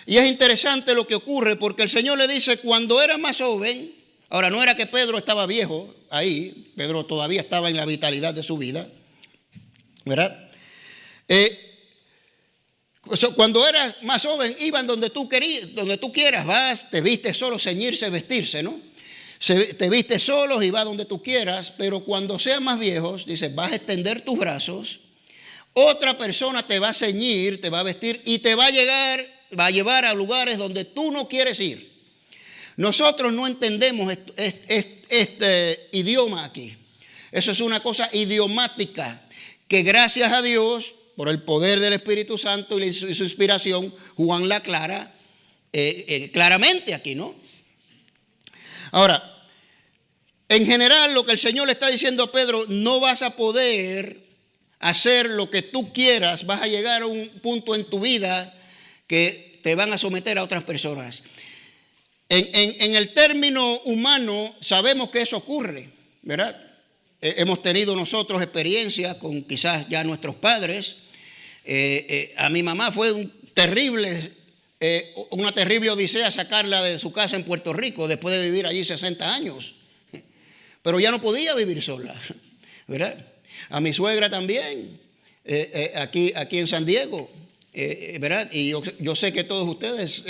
Y es interesante lo que ocurre porque el Señor le dice, cuando era más joven, ahora no era que Pedro estaba viejo ahí, Pedro todavía estaba en la vitalidad de su vida, ¿verdad? Cuando eras más joven, iban donde tú quieras, vas, te vistes solo, ceñirse, vestirse, ¿no? Te vistes solos y vas donde tú quieras, pero cuando sean más viejos, dice, vas a extender tus brazos, otra persona te va a ceñir, te va a vestir y te va a llevar a lugares donde tú no quieres ir. Nosotros no entendemos este idioma aquí. Eso es una cosa idiomática que gracias a Dios, por el poder del Espíritu Santo y su inspiración, Juan la aclara claramente aquí, ¿no? Ahora, en general lo que el Señor le está diciendo a Pedro, no vas a poder hacer lo que tú quieras, vas a llegar a un punto en tu vida que te van a someter a otras personas. En el término humano sabemos que eso ocurre, ¿verdad? Hemos tenido nosotros experiencias con quizás ya nuestros padres. A mi mamá fue una terrible odisea sacarla de su casa en Puerto Rico después de vivir allí 60 años. Pero ya no podía vivir sola, ¿verdad? A mi suegra también, aquí en San Diego, ¿verdad? Y yo sé que todos ustedes,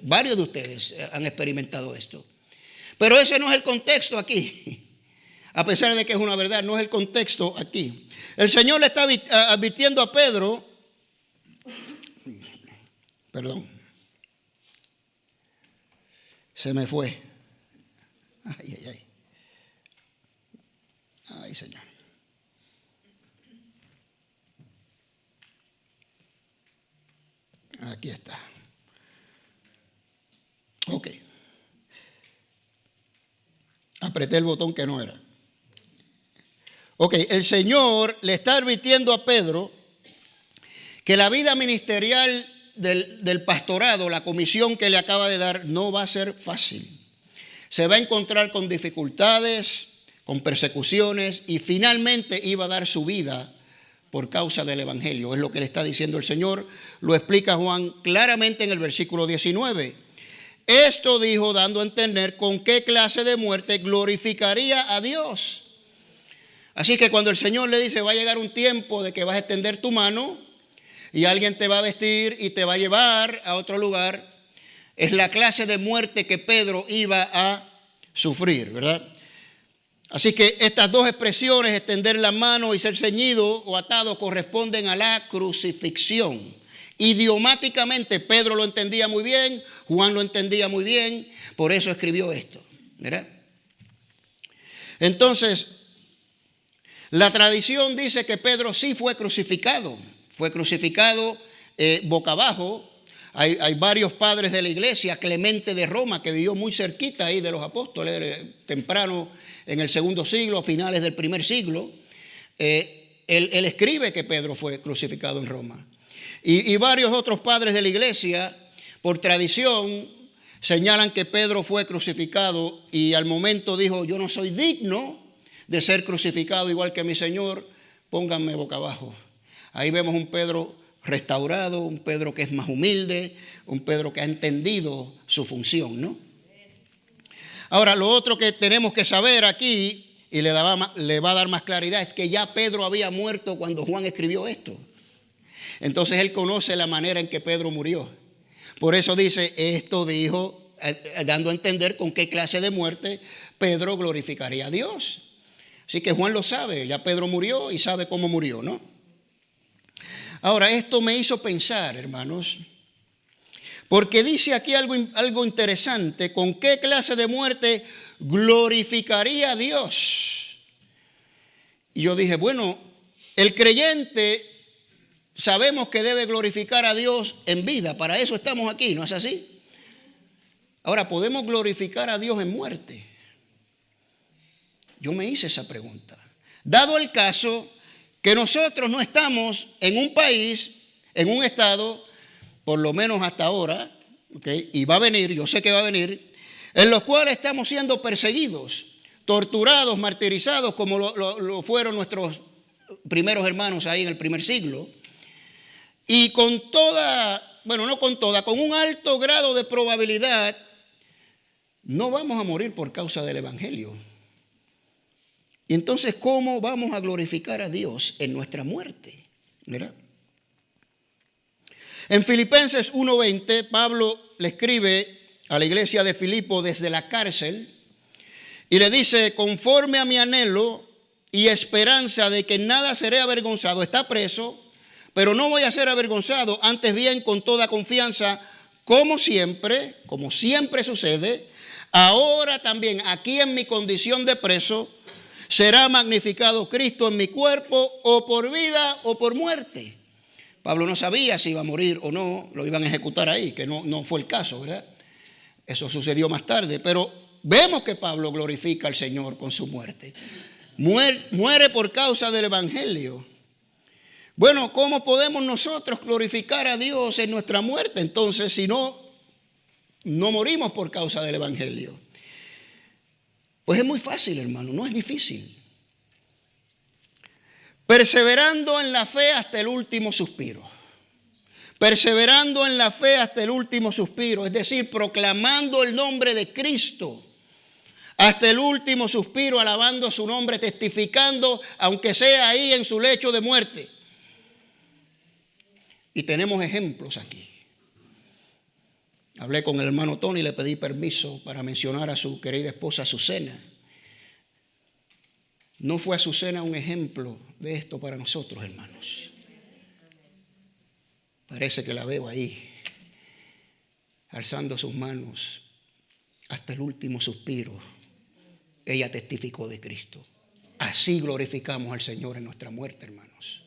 varios de ustedes han experimentado esto. Pero ese no es el contexto aquí. A pesar de que es una verdad, no es el contexto aquí. El Señor le está advirtiendo a Pedro, perdón, se me fue. Ay, Señor. Aquí está. Ok. Apreté el botón que no era. Ok, el Señor le está advirtiendo a Pedro que la vida ministerial del pastorado, la comisión que le acaba de dar, no va a ser fácil. Se va a encontrar con dificultades, con persecuciones y finalmente iba a dar su vida por causa del Evangelio. Es lo que le está diciendo el Señor. Lo explica Juan claramente en el versículo 19. Esto dijo dando a entender con qué clase de muerte glorificaría a Dios. Así que cuando el Señor le dice va a llegar un tiempo de que vas a extender tu mano y alguien te va a vestir y te va a llevar a otro lugar, es la clase de muerte que Pedro iba a sufrir, ¿verdad? Así que estas dos expresiones, extender la mano y ser ceñido o atado, corresponden a la crucifixión. Idiomáticamente Pedro lo entendía muy bien, Juan lo entendía muy bien, por eso escribió esto, ¿verdad? Entonces, la tradición dice que Pedro sí fue crucificado boca abajo. Hay varios padres de la iglesia, Clemente de Roma, que vivió muy cerquita ahí de los apóstoles, temprano en el segundo siglo, a finales del primer siglo. Él escribe que Pedro fue crucificado en Roma. Y varios otros padres de la iglesia, por tradición, señalan que Pedro fue crucificado y al momento dijo, yo no soy digno de ser crucificado igual que mi Señor, pónganme boca abajo. Ahí vemos un Pedro restaurado, un Pedro que es más humilde, un Pedro que ha entendido su función, ¿no? Ahora, lo otro que tenemos que saber aquí, y le va a dar más claridad, es que ya Pedro había muerto cuando Juan escribió esto. Entonces él conoce la manera en que Pedro murió. Por eso dice, esto dijo, dando a entender con qué clase de muerte Pedro glorificaría a Dios. Así que Juan lo sabe, ya Pedro murió y sabe cómo murió, ¿no? Ahora, esto me hizo pensar, hermanos, porque dice aquí algo interesante, ¿con qué clase de muerte glorificaría a Dios? Y yo dije, bueno, el creyente sabemos que debe glorificar a Dios en vida, para eso estamos aquí, ¿no es así? Ahora, ¿podemos glorificar a Dios en muerte? Yo me hice esa pregunta. Dado el caso que nosotros no estamos en un país, en un estado, por lo menos hasta ahora, ¿okay? Y va a venir, yo sé que va a venir, en los cuales estamos siendo perseguidos, torturados, martirizados, como lo fueron nuestros primeros hermanos ahí en el primer siglo. Y con toda, bueno, no con toda, con un alto grado de probabilidad, no vamos a morir por causa del Evangelio. Y entonces, ¿cómo vamos a glorificar a Dios en nuestra muerte? ¿Verdad? En Filipenses 1:20, Pablo le escribe a la iglesia de Filipo desde la cárcel y le dice, conforme a mi anhelo y esperanza de que nada seré avergonzado, está preso, pero no voy a ser avergonzado, antes bien con toda confianza, como siempre sucede, ahora también aquí en mi condición de preso, será magnificado Cristo en mi cuerpo, o por vida o por muerte. Pablo no sabía si iba a morir o no, lo iban a ejecutar ahí, que no fue el caso, ¿verdad? Eso sucedió más tarde, pero vemos que Pablo glorifica al Señor con su muerte. Muere por causa del Evangelio. Bueno, ¿cómo podemos nosotros glorificar a Dios en nuestra muerte? Entonces, si no morimos por causa del Evangelio. Pues es muy fácil, hermano, no es difícil. Perseverando en la fe hasta el último suspiro. Perseverando en la fe hasta el último suspiro, es decir, proclamando el nombre de Cristo hasta el último suspiro, alabando su nombre, testificando, aunque sea ahí en su lecho de muerte. Y tenemos ejemplos aquí. Hablé con el hermano Tony y le pedí permiso para mencionar a su querida esposa Azucena. ¿No fue Azucena un ejemplo de esto para nosotros, hermanos? Parece que la veo ahí, alzando sus manos hasta el último suspiro. Ella testificó de Cristo. Así glorificamos al Señor en nuestra muerte, hermanos.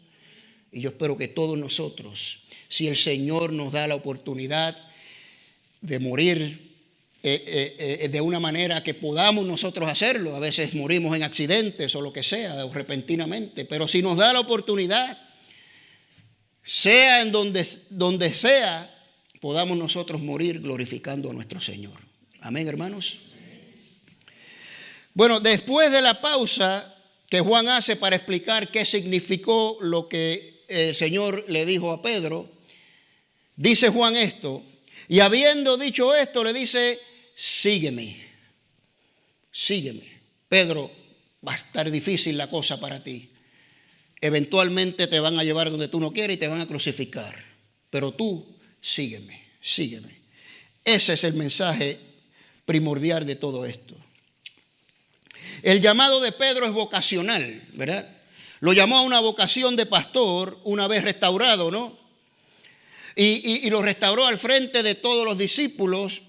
Y yo espero que todos nosotros, si el Señor nos da la oportunidad de morir de una manera que podamos nosotros hacerlo, a veces morimos en accidentes o lo que sea, o repentinamente, pero si nos da la oportunidad, sea en donde sea, podamos nosotros morir glorificando a nuestro Señor. Amén, hermanos. Bueno, después de la pausa que Juan hace para explicar qué significó lo que el Señor le dijo a Pedro, dice Juan esto, y habiendo dicho esto, le dice, sígueme, sígueme. Pedro, va a estar difícil la cosa para ti. Eventualmente te van a llevar donde tú no quieres y te van a crucificar. Pero tú, sígueme, sígueme. Ese es el mensaje primordial de todo esto. El llamado de Pedro es vocacional, ¿verdad? Lo llamó a una vocación de pastor una vez restaurado, ¿no? Y lo restauró al frente de todos los discípulos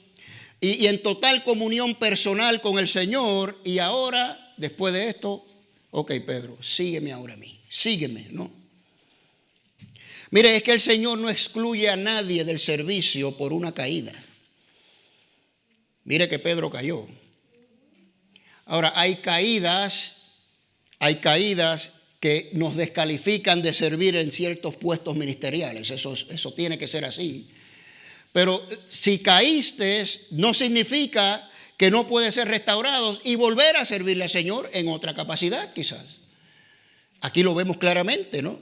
y en total comunión personal con el Señor. Y ahora, después de esto, ok, Pedro, sígueme ahora a mí, sígueme, ¿no? Mire, es que el Señor no excluye a nadie del servicio por una caída. Mire que Pedro cayó. Ahora, hay caídas que nos descalifican de servir en ciertos puestos ministeriales. Eso tiene que ser así. Pero si caíste, no significa que no puedes ser restaurados y volver a servirle al Señor en otra capacidad, quizás. Aquí lo vemos claramente, ¿no?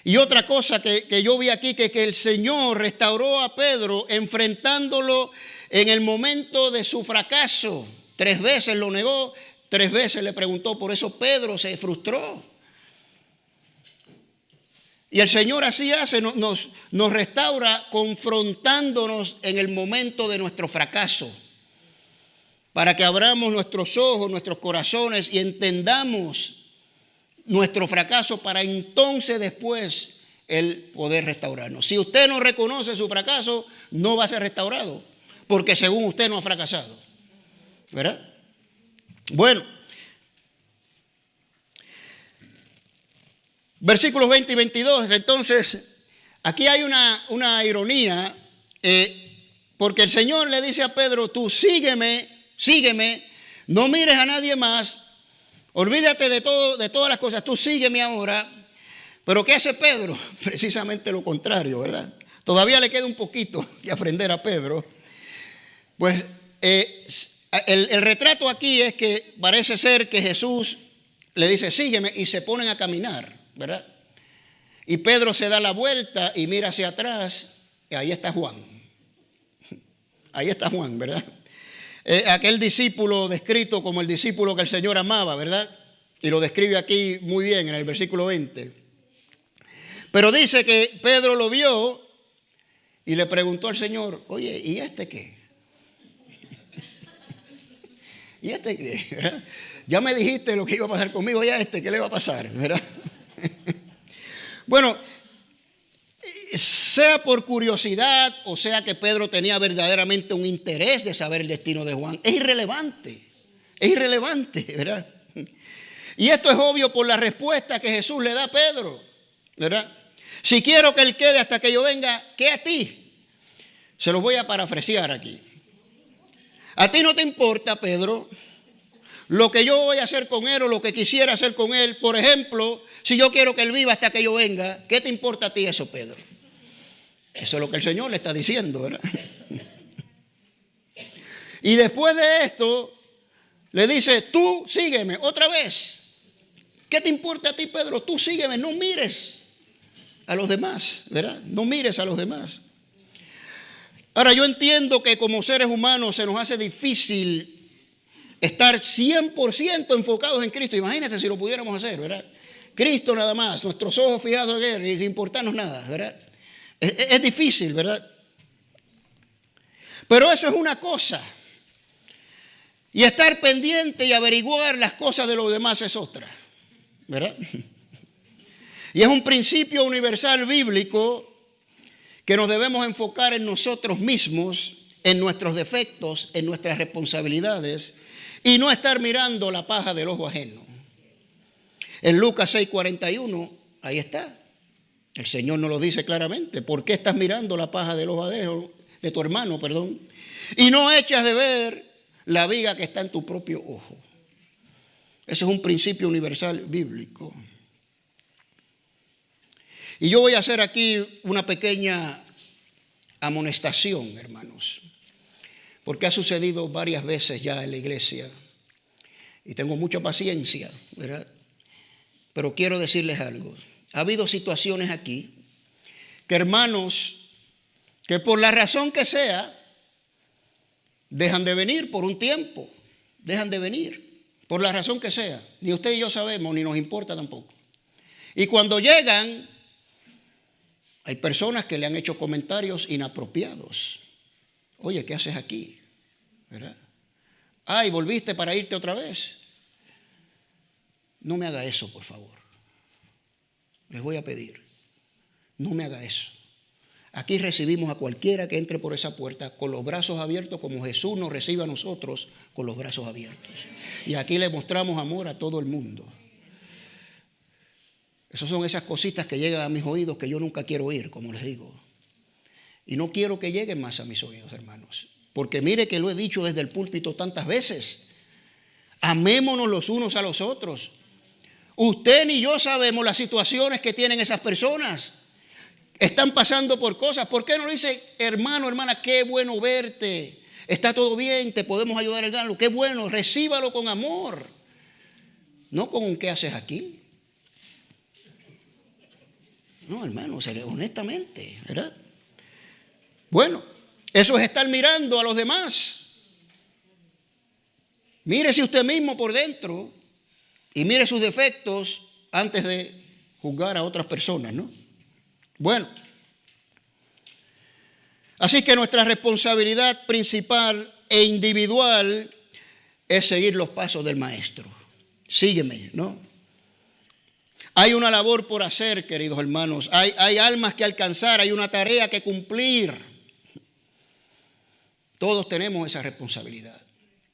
Y otra cosa que yo vi aquí, que el Señor restauró a Pedro enfrentándolo en el momento de su fracaso. 3 veces lo negó, 3 veces le preguntó, por eso Pedro se frustró. Y el Señor así hace, nos restaura confrontándonos en el momento de nuestro fracaso, para que abramos nuestros ojos, nuestros corazones y entendamos nuestro fracaso para entonces después Él poder restaurarnos. Si usted no reconoce su fracaso, no va a ser restaurado, porque según usted no ha fracasado, ¿verdad? Bueno, versículos 20 y 22, entonces, aquí hay una ironía, porque el Señor le dice a Pedro, tú sígueme, no mires a nadie más, olvídate de todas las cosas, tú sígueme ahora. Pero ¿qué hace Pedro? Precisamente lo contrario, ¿verdad? Todavía le queda un poquito que aprender a Pedro. Pues el retrato aquí es que parece ser que Jesús le dice, sígueme, y se ponen a caminar, ¿verdad? Y Pedro se da la vuelta y mira hacia atrás, y ahí está Juan. Ahí está Juan, ¿verdad? Aquel discípulo descrito como el discípulo que el Señor amaba, ¿verdad? Y lo describe aquí muy bien en el versículo 20. Pero dice que Pedro lo vio y le preguntó al Señor, oye, ¿y este qué? ¿Y este qué? ¿Verdad? Ya me dijiste lo que iba a pasar conmigo, ¿y a este qué le va a pasar? ¿Verdad? Bueno, sea por curiosidad o sea que Pedro tenía verdaderamente un interés de saber el destino de Juan, es irrelevante, ¿verdad? Y esto es obvio por la respuesta que Jesús le da a Pedro, ¿verdad? Si quiero que él quede hasta que yo venga, ¿qué a ti? Se los voy a parafrasear aquí. A ti no te importa, Pedro, lo que yo voy a hacer con él o lo que quisiera hacer con él. Por ejemplo, si yo quiero que él viva hasta que yo venga, ¿qué te importa a ti eso, Pedro? Eso es lo que el Señor le está diciendo, ¿verdad? Y después de esto, le dice, tú sígueme otra vez. ¿Qué te importa a ti, Pedro? Tú sígueme, no mires a los demás, ¿verdad? No mires a los demás. Ahora, yo entiendo que como seres humanos se nos hace difícil estar 100% enfocados en Cristo. Imagínense si lo pudiéramos hacer, ¿verdad? Cristo nada más, nuestros ojos fijados en Él y sin importarnos nada, ¿verdad? Es difícil, ¿verdad? Pero eso es una cosa. Y estar pendiente y averiguar las cosas de los demás es otra, ¿verdad? Y es un principio universal bíblico que nos debemos enfocar en nosotros mismos, en nuestros defectos, en nuestras responsabilidades y no estar mirando la paja del ojo ajeno. En Lucas 6:41, ahí está. El Señor nos lo dice claramente. ¿Por qué estás mirando la paja del ojo de tu hermano, perdón? Y no echas de ver la viga que está en tu propio ojo. Eso es un principio universal bíblico. Y yo voy a hacer aquí una pequeña amonestación, hermanos, porque ha sucedido varias veces ya en la iglesia y tengo mucha paciencia, ¿verdad? Pero quiero decirles algo. Ha habido situaciones aquí que hermanos que por la razón que sea dejan de venir por un tiempo, dejan de venir por la razón que sea. Ni usted y yo sabemos, ni nos importa tampoco. Y cuando llegan, hay personas que le han hecho comentarios inapropiados. Oye, ¿qué haces aquí? ¿Verdad? Ay, ¿volviste para irte otra vez? No me haga eso, por favor. Les voy a pedir. No me haga eso. Aquí recibimos a cualquiera que entre por esa puerta con los brazos abiertos como Jesús nos recibe a nosotros con los brazos abiertos. Y aquí le mostramos amor a todo el mundo. Esas son esas cositas que llegan a mis oídos que yo nunca quiero oír, como les digo. Y no quiero que lleguen más a mis oídos, hermanos. Porque mire que lo he dicho desde el púlpito tantas veces. Amémonos los unos a los otros. Usted ni yo sabemos las situaciones que tienen esas personas. Están pasando por cosas. ¿Por qué no le dice, hermano, hermana, qué bueno verte? Está todo bien, te podemos ayudar a ganarlo. Qué bueno, recíbalo con amor. No con ¿qué haces aquí? No, hermano, honestamente, ¿verdad? Bueno, eso es estar mirando a los demás. Mírese usted mismo por dentro y mire sus defectos antes de juzgar a otras personas, ¿no? Bueno, así que nuestra responsabilidad principal e individual es seguir los pasos del Maestro. Sígueme, ¿no? Hay una labor por hacer, queridos hermanos. Hay almas que alcanzar, hay una tarea que cumplir. Todos tenemos esa responsabilidad.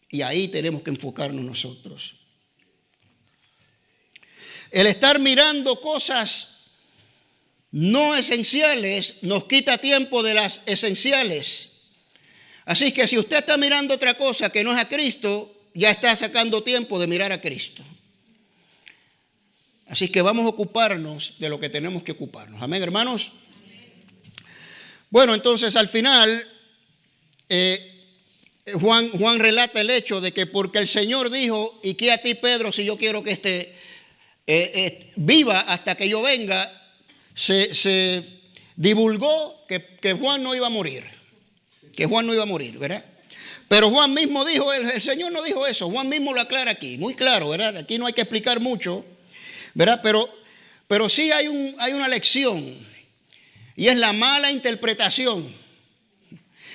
Y ahí tenemos que enfocarnos nosotros. El estar mirando cosas no esenciales nos quita tiempo de las esenciales. Así que si usted está mirando otra cosa que no es a Cristo, ya está sacando tiempo de mirar a Cristo. Así que vamos a ocuparnos de lo que tenemos que ocuparnos. Amén, hermanos. Bueno, entonces al final Juan relata el hecho de que porque el Señor dijo, y que a ti, Pedro, si yo quiero que viva hasta que yo venga, se divulgó que Juan no iba a morir. Que Juan no iba a morir, ¿verdad? Pero Juan mismo dijo, el Señor no dijo eso. Juan mismo lo aclara aquí, muy claro, ¿verdad? Aquí no hay que explicar mucho, ¿verdad? Pero sí hay una lección, y es la mala interpretación.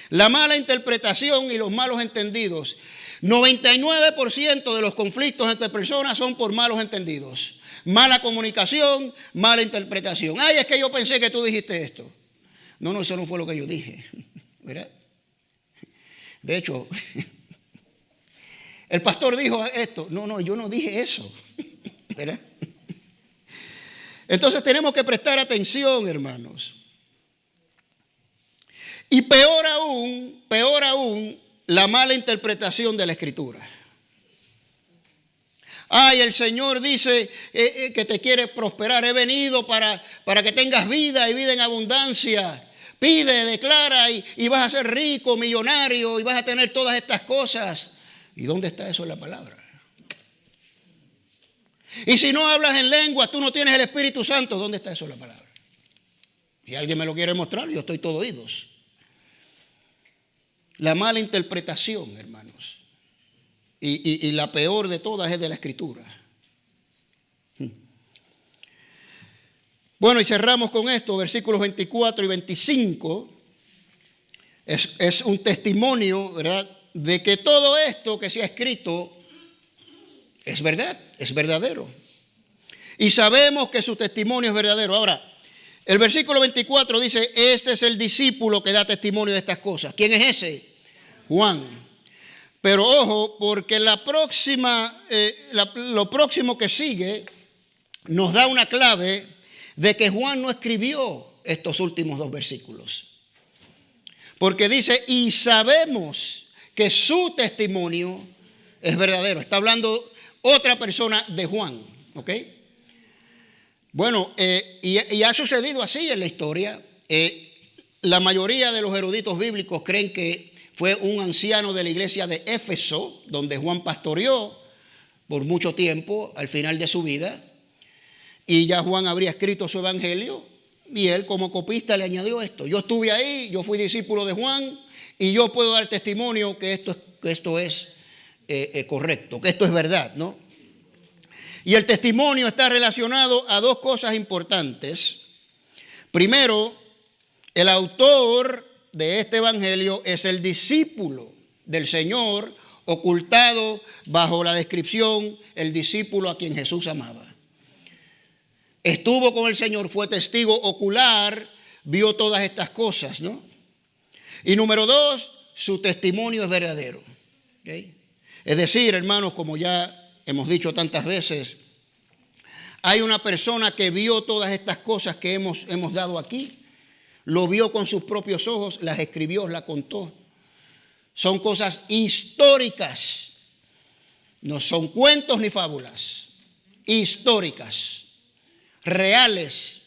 La mala interpretación y los malos entendidos. 99% de los conflictos entre personas son por malos entendidos. Mala comunicación, mala interpretación. Ay, es que yo pensé que tú dijiste esto. No, eso no fue lo que yo dije, ¿verdad? De hecho, el pastor dijo esto. No, yo no dije eso, ¿verdad? Entonces tenemos que prestar atención, hermanos. Y peor aún, la mala interpretación de la Escritura. Ay, el Señor dice que te quiere prosperar. He venido para que tengas vida y vida en abundancia. Pide, declara y vas a ser rico, millonario y vas a tener todas estas cosas. ¿Y dónde está eso en la palabra? Y si no hablas en lengua, tú no tienes el Espíritu Santo. ¿Dónde está eso en la palabra? Si alguien me lo quiere mostrar, yo estoy todo oídos. La mala interpretación, hermanos. Y la peor de todas es de la Escritura. Bueno, y cerramos con esto, versículos 24 y 25. Es un testimonio, ¿verdad?, de que todo esto que se ha escrito es verdad, es verdadero. Y sabemos que su testimonio es verdadero. Ahora, el versículo 24 dice, este es el discípulo que da testimonio de estas cosas. ¿Quién es ese? Juan. Pero ojo, porque lo próximo que sigue nos da una clave de que Juan no escribió estos últimos dos versículos. Porque dice, y sabemos que su testimonio es verdadero. Está hablando otra persona de Juan, ¿ok? Bueno, y ha sucedido así en la historia. La mayoría de los eruditos bíblicos creen que fue un anciano de la iglesia de Éfeso, donde Juan pastoreó por mucho tiempo al final de su vida. Y ya Juan habría escrito su evangelio y él como copista le añadió esto. Yo estuve ahí, yo fui discípulo de Juan y yo puedo dar testimonio que esto es correcto, que esto es verdad, ¿no? Y el testimonio está relacionado a dos cosas importantes. Primero, el autor de este evangelio es el discípulo del Señor, ocultado bajo la descripción, el discípulo a quien Jesús amaba. Estuvo con el Señor, fue testigo ocular, vio todas estas cosas, ¿no? Y número dos, su testimonio es verdadero. ¿Okay? Es decir, hermanos, como ya hemos dicho tantas veces, hay una persona que vio todas estas cosas que hemos dado aquí. Lo vio con sus propios ojos, las escribió, las contó. Son cosas históricas. No son cuentos ni fábulas. Históricas. Reales.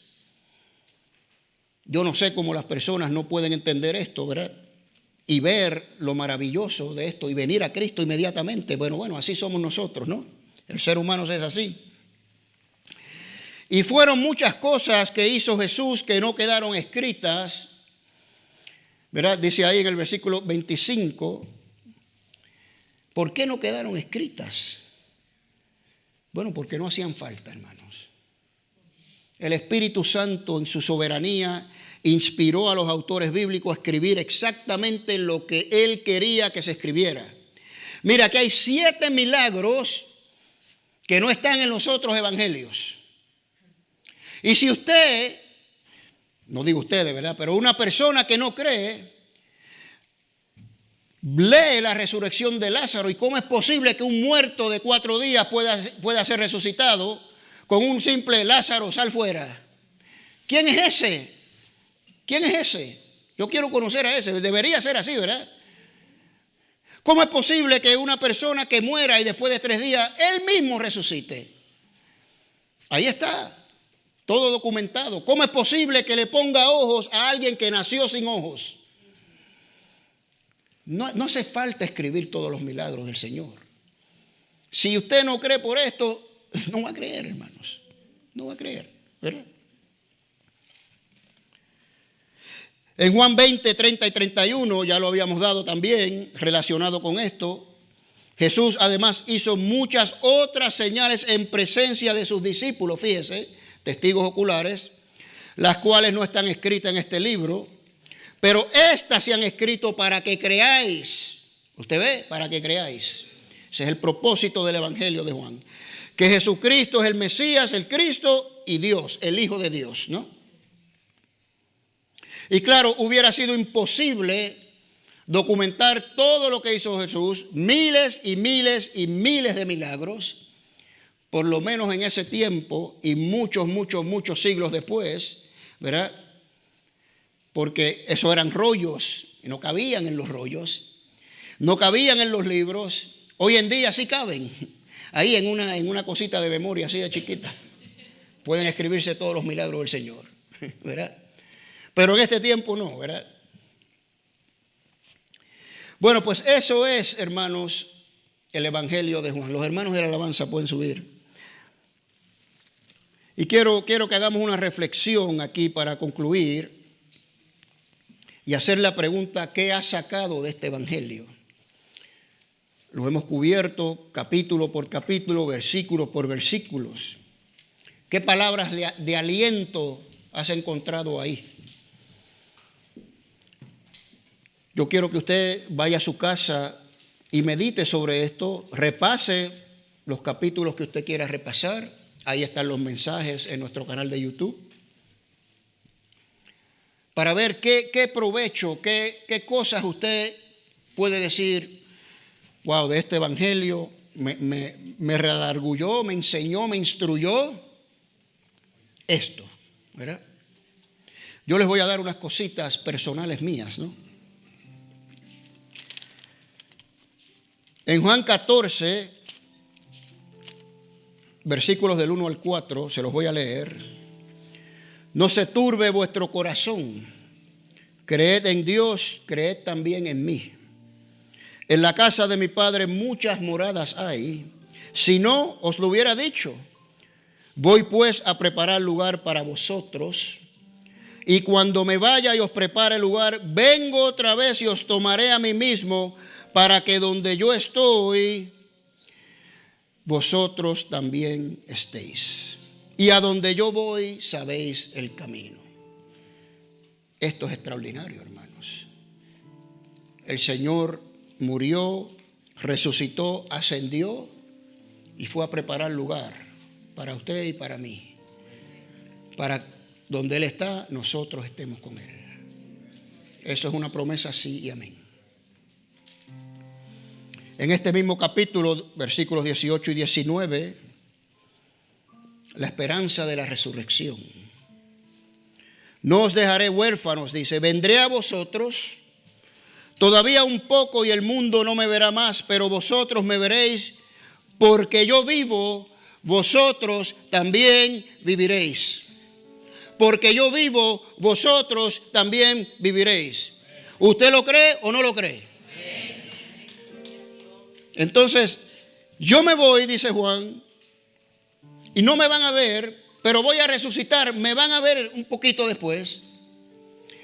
Yo no sé cómo las personas no pueden entender esto, ¿verdad? Y ver lo maravilloso de esto y venir a Cristo inmediatamente. Bueno, así somos nosotros, ¿no? El ser humano es así. Y fueron muchas cosas que hizo Jesús que no quedaron escritas, ¿verdad? Dice ahí en el versículo 25, ¿por qué no quedaron escritas? Bueno, porque no hacían falta, hermanos. el Espíritu Santo en su soberanía inspiró a los autores bíblicos a escribir exactamente lo que Él quería que se escribiera. Mira, que hay 7 milagros que no están en los otros evangelios. Y si usted, no digo ustedes, ¿verdad?, pero una persona que no cree, lee la resurrección de Lázaro y cómo es posible que un muerto de 4 días pueda ser resucitado con un simple Lázaro, sal fuera. ¿Quién es ese? ¿Quién es ese? Yo quiero conocer a ese. Debería ser así, ¿verdad? ¿Cómo es posible que una persona que muera y después de 3 días él mismo resucite? Ahí está, todo documentado. ¿Cómo es posible que le ponga ojos a alguien que nació sin ojos? No hace falta escribir todos los milagros del Señor. Si usted no cree por esto, no va a creer, hermanos. No va a creer, ¿verdad? En Juan 20, 30 y 31, ya lo habíamos dado también, relacionado con esto. Jesús además hizo muchas otras señales en presencia de sus discípulos, fíjese, testigos oculares, las cuales no están escritas en este libro, pero estas se han escrito para que creáis. ¿Usted ve? Para que creáis. Ese es el propósito del Evangelio de Juan. Que Jesucristo es el Mesías, el Cristo y Dios, el Hijo de Dios, ¿no? Y claro, hubiera sido imposible documentar todo lo que hizo Jesús, miles y miles y miles de milagros, por lo menos en ese tiempo y muchos siglos después, ¿verdad? Porque eso eran rollos, y no cabían en los rollos, no cabían en los libros. Hoy en día sí caben, ahí en una cosita de memoria así de chiquita, pueden escribirse todos los milagros del Señor, ¿verdad? Pero en este tiempo no, ¿verdad? Bueno, pues eso es, hermanos, el Evangelio de Juan. Los hermanos de la alabanza pueden subir. Y quiero que hagamos una reflexión aquí para concluir y hacer la pregunta: ¿qué has sacado de este Evangelio? Lo hemos cubierto capítulo por capítulo, versículo por versículos. ¿Qué palabras de aliento has encontrado ahí? Yo quiero que usted vaya a su casa y medite sobre esto, repase los capítulos que usted quiera repasar. Ahí están los mensajes en nuestro canal de YouTube. Para ver qué provecho, qué cosas usted puede decir: wow, de este evangelio me redargulló, me enseñó, me instruyó esto, ¿verdad? Yo les voy a dar unas cositas personales mías, ¿no? En Juan 14, versículos del 1 al 4, se los voy a leer. No se turbe vuestro corazón. Creed en Dios, creed también en mí. En la casa de mi Padre muchas moradas hay. Si no, os lo hubiera dicho. Voy pues a preparar lugar para vosotros. Y cuando me vaya y os prepare lugar, vengo otra vez y os tomaré a mí mismo, para que donde yo estoy, vosotros también estéis. Y a donde yo voy, sabéis el camino. Esto es extraordinario, hermanos. El Señor murió, resucitó, ascendió y fue a preparar lugar para usted y para mí. Para donde Él está, nosotros estemos con Él. Eso es una promesa, sí y amén. En este mismo capítulo, versículos 18 y 19, la esperanza de la resurrección. No os dejaré huérfanos, dice, vendré a vosotros, todavía un poco y el mundo no me verá más, pero vosotros me veréis, porque yo vivo, vosotros también viviréis. Porque yo vivo, vosotros también viviréis. ¿Usted lo cree o no lo cree? Entonces, yo me voy, dice Juan, y no me van a ver, pero voy a resucitar, me van a ver un poquito después.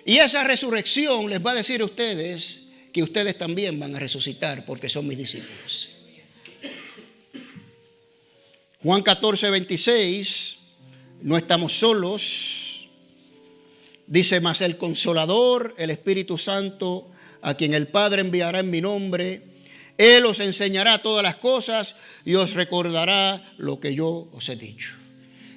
Y esa resurrección les va a decir a ustedes que ustedes también van a resucitar porque son mis discípulos. Juan 14, 26, No estamos solos. Dice, mas el Consolador, el Espíritu Santo, a quien el Padre enviará en mi nombre, Él os enseñará todas las cosas y os recordará lo que yo os he dicho.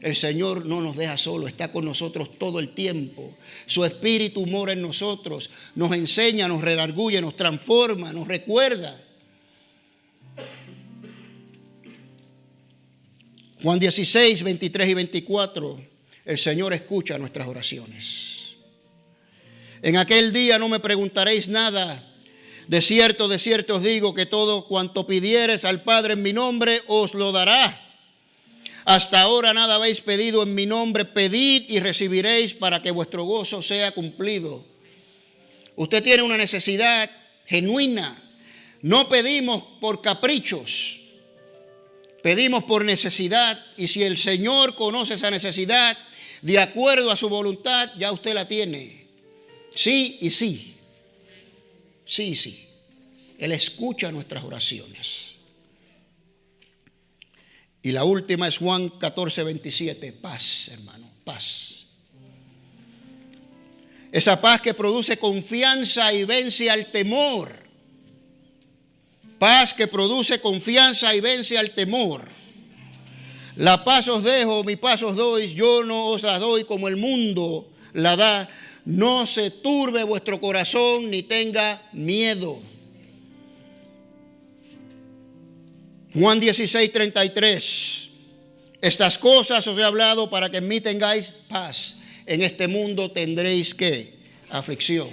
El Señor no nos deja solos, está con nosotros todo el tiempo. Su Espíritu mora en nosotros, nos enseña, nos redarguye, nos transforma, nos recuerda. Juan 16, 23 y 24, el Señor escucha nuestras oraciones. En aquel día no me preguntaréis nada. De cierto os digo que todo cuanto pidiereis al Padre en mi nombre os lo dará. Hasta ahora nada habéis pedido en mi nombre, pedid y recibiréis para que vuestro gozo sea cumplido. Usted tiene una necesidad genuina. No pedimos por caprichos, pedimos por necesidad. Y si el Señor conoce esa necesidad, de acuerdo a su voluntad, ya usted la tiene. Sí y sí. Sí y sí. Él escucha nuestras oraciones. Y la última es Juan 14, 27. Paz, hermano, paz. Esa paz que produce confianza y vence al temor. Paz que produce confianza y vence al temor. La paz os dejo, mi paz os doy. Yo no os la doy como el mundo la da. No se turbe vuestro corazón ni tenga miedo. Juan 16, 33. Estas cosas os he hablado para que en mí tengáis paz. En este mundo tendréis ¿qué? Aflicción.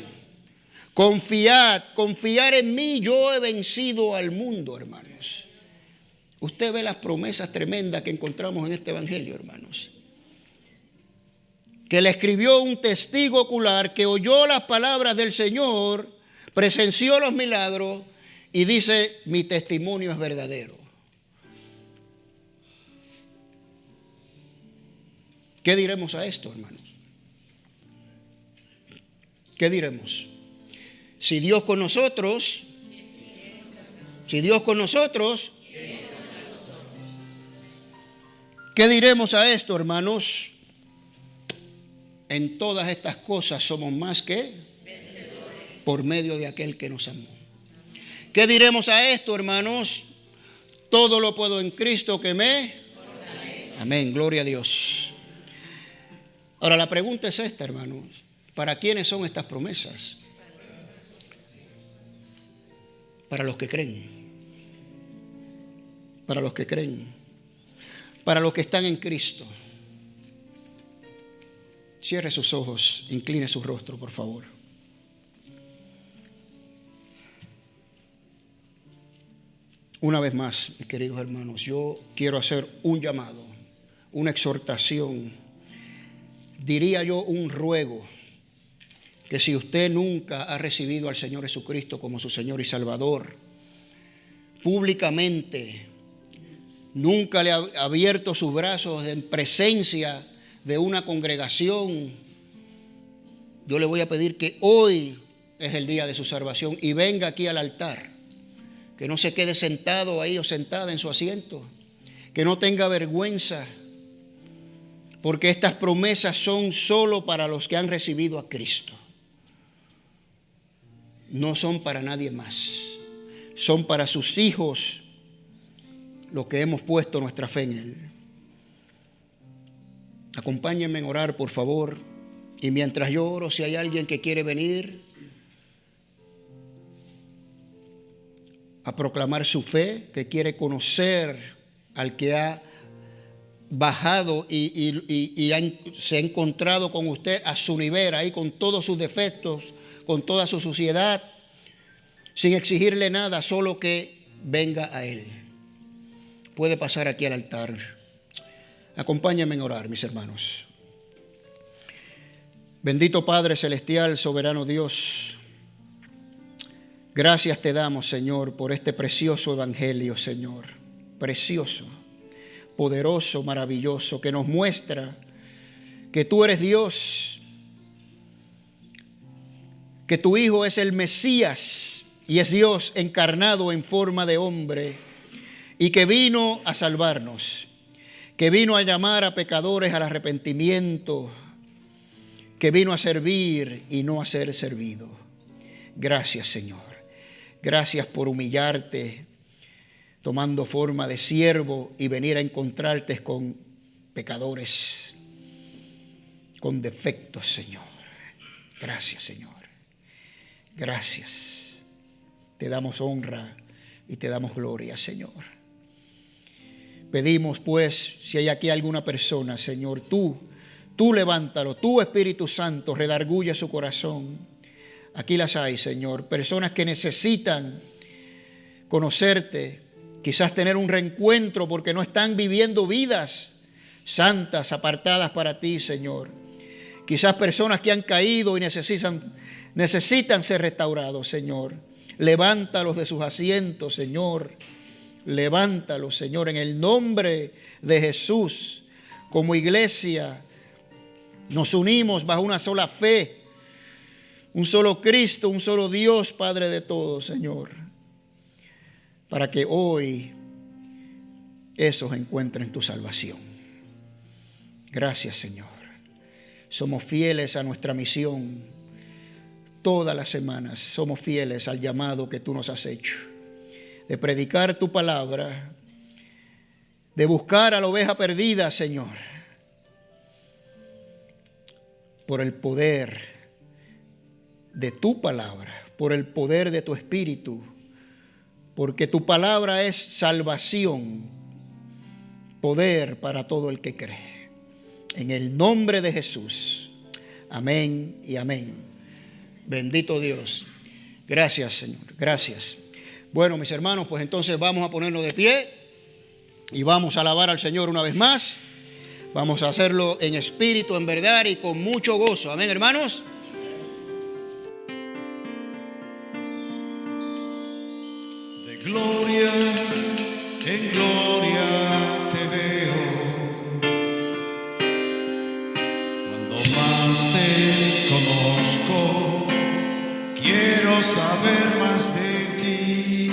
Confiar en mí. Yo he vencido al mundo, hermanos. Usted ve las promesas tremendas que encontramos en este evangelio, hermanos. Que le escribió un testigo ocular que oyó las palabras del Señor, presenció los milagros y dice, mi testimonio es verdadero. ¿Qué diremos a esto, hermanos? ¿Qué diremos? Si Dios con nosotros, ¿qué diremos a esto, hermanos? En todas estas cosas somos más que vencedores por medio de aquel que nos amó. ¿Qué diremos a esto, hermanos? Todo lo puedo en Cristo que me fortalece. Amén, gloria a Dios. Ahora la pregunta es esta, hermanos. ¿Para quiénes son estas promesas? Para los que creen. Para los que creen. Para los que están en Cristo. Cierre sus ojos, incline su rostro, por favor. Una vez más, mis queridos hermanos, yo quiero hacer un llamado, una exhortación, diría yo un ruego, que si usted nunca ha recibido al Señor Jesucristo como su Señor y Salvador, públicamente, nunca le ha abierto sus brazos en presencia de una congregación, yo le voy a pedir que hoy es el día de su salvación y venga aquí al altar, que no se quede sentado ahí o sentada en su asiento, que no tenga vergüenza, porque estas promesas son solo para los que han recibido a Cristo, no son para nadie más, son para sus hijos los que hemos puesto nuestra fe en Él. Acompáñenme en orar, por favor. Y mientras yo oro, si hay alguien que quiere venir a proclamar su fe, que quiere conocer al que ha bajado y se ha encontrado con usted a su nivel, ahí con todos sus defectos, con toda su suciedad, sin exigirle nada, solo que venga a Él. Puede pasar aquí al altar. Acompáñenme en orar, mis hermanos. Bendito Padre Celestial, soberano Dios, gracias te damos, Señor, por este precioso evangelio, Señor. Precioso, poderoso, maravilloso, que nos muestra que tú eres Dios, que tu Hijo es el Mesías y es Dios encarnado en forma de hombre y que vino a salvarnos. que vino a llamar a pecadores al arrepentimiento, que vino a servir y no a ser servido. Gracias, Señor. Gracias por humillarte, tomando forma de siervo y venir a encontrarte con pecadores, con defectos, Señor. Gracias, Señor. Gracias. Te damos honra y te damos gloria, Señor. Pedimos, pues, si hay aquí alguna persona, Señor, tú levántalo, tú, Espíritu Santo, redarguye su corazón. Aquí las hay, Señor, personas que necesitan conocerte, quizás tener un reencuentro porque no están viviendo vidas santas, apartadas para ti, Señor. Quizás personas que han caído y necesitan ser restaurados, Señor. Levántalos de sus asientos, Señor. Levántalos, Señor, en el nombre de Jesús. Como iglesia nos unimos bajo una sola fe, un solo Cristo, un solo Dios, Padre de todos, Señor, para que hoy esos encuentren tu salvación. Gracias, Señor. Somos fieles a nuestra misión. Todas las semanas somos fieles al llamado que tú nos has hecho, de predicar tu palabra, de buscar a la oveja perdida, Señor, por el poder de tu palabra, por el poder de tu Espíritu, porque tu palabra es salvación, poder para todo el que cree. En el nombre de Jesús. Amén y amén. Bendito Dios. Gracias, Señor. Gracias. Bueno, mis hermanos, pues entonces vamos a ponernos de pie y vamos a alabar al Señor una vez más. Vamos a hacerlo en espíritu, en verdad y con mucho gozo. Amén, hermanos. De gloria en gloria te veo, cuando más te conozco, quiero saber más de ti.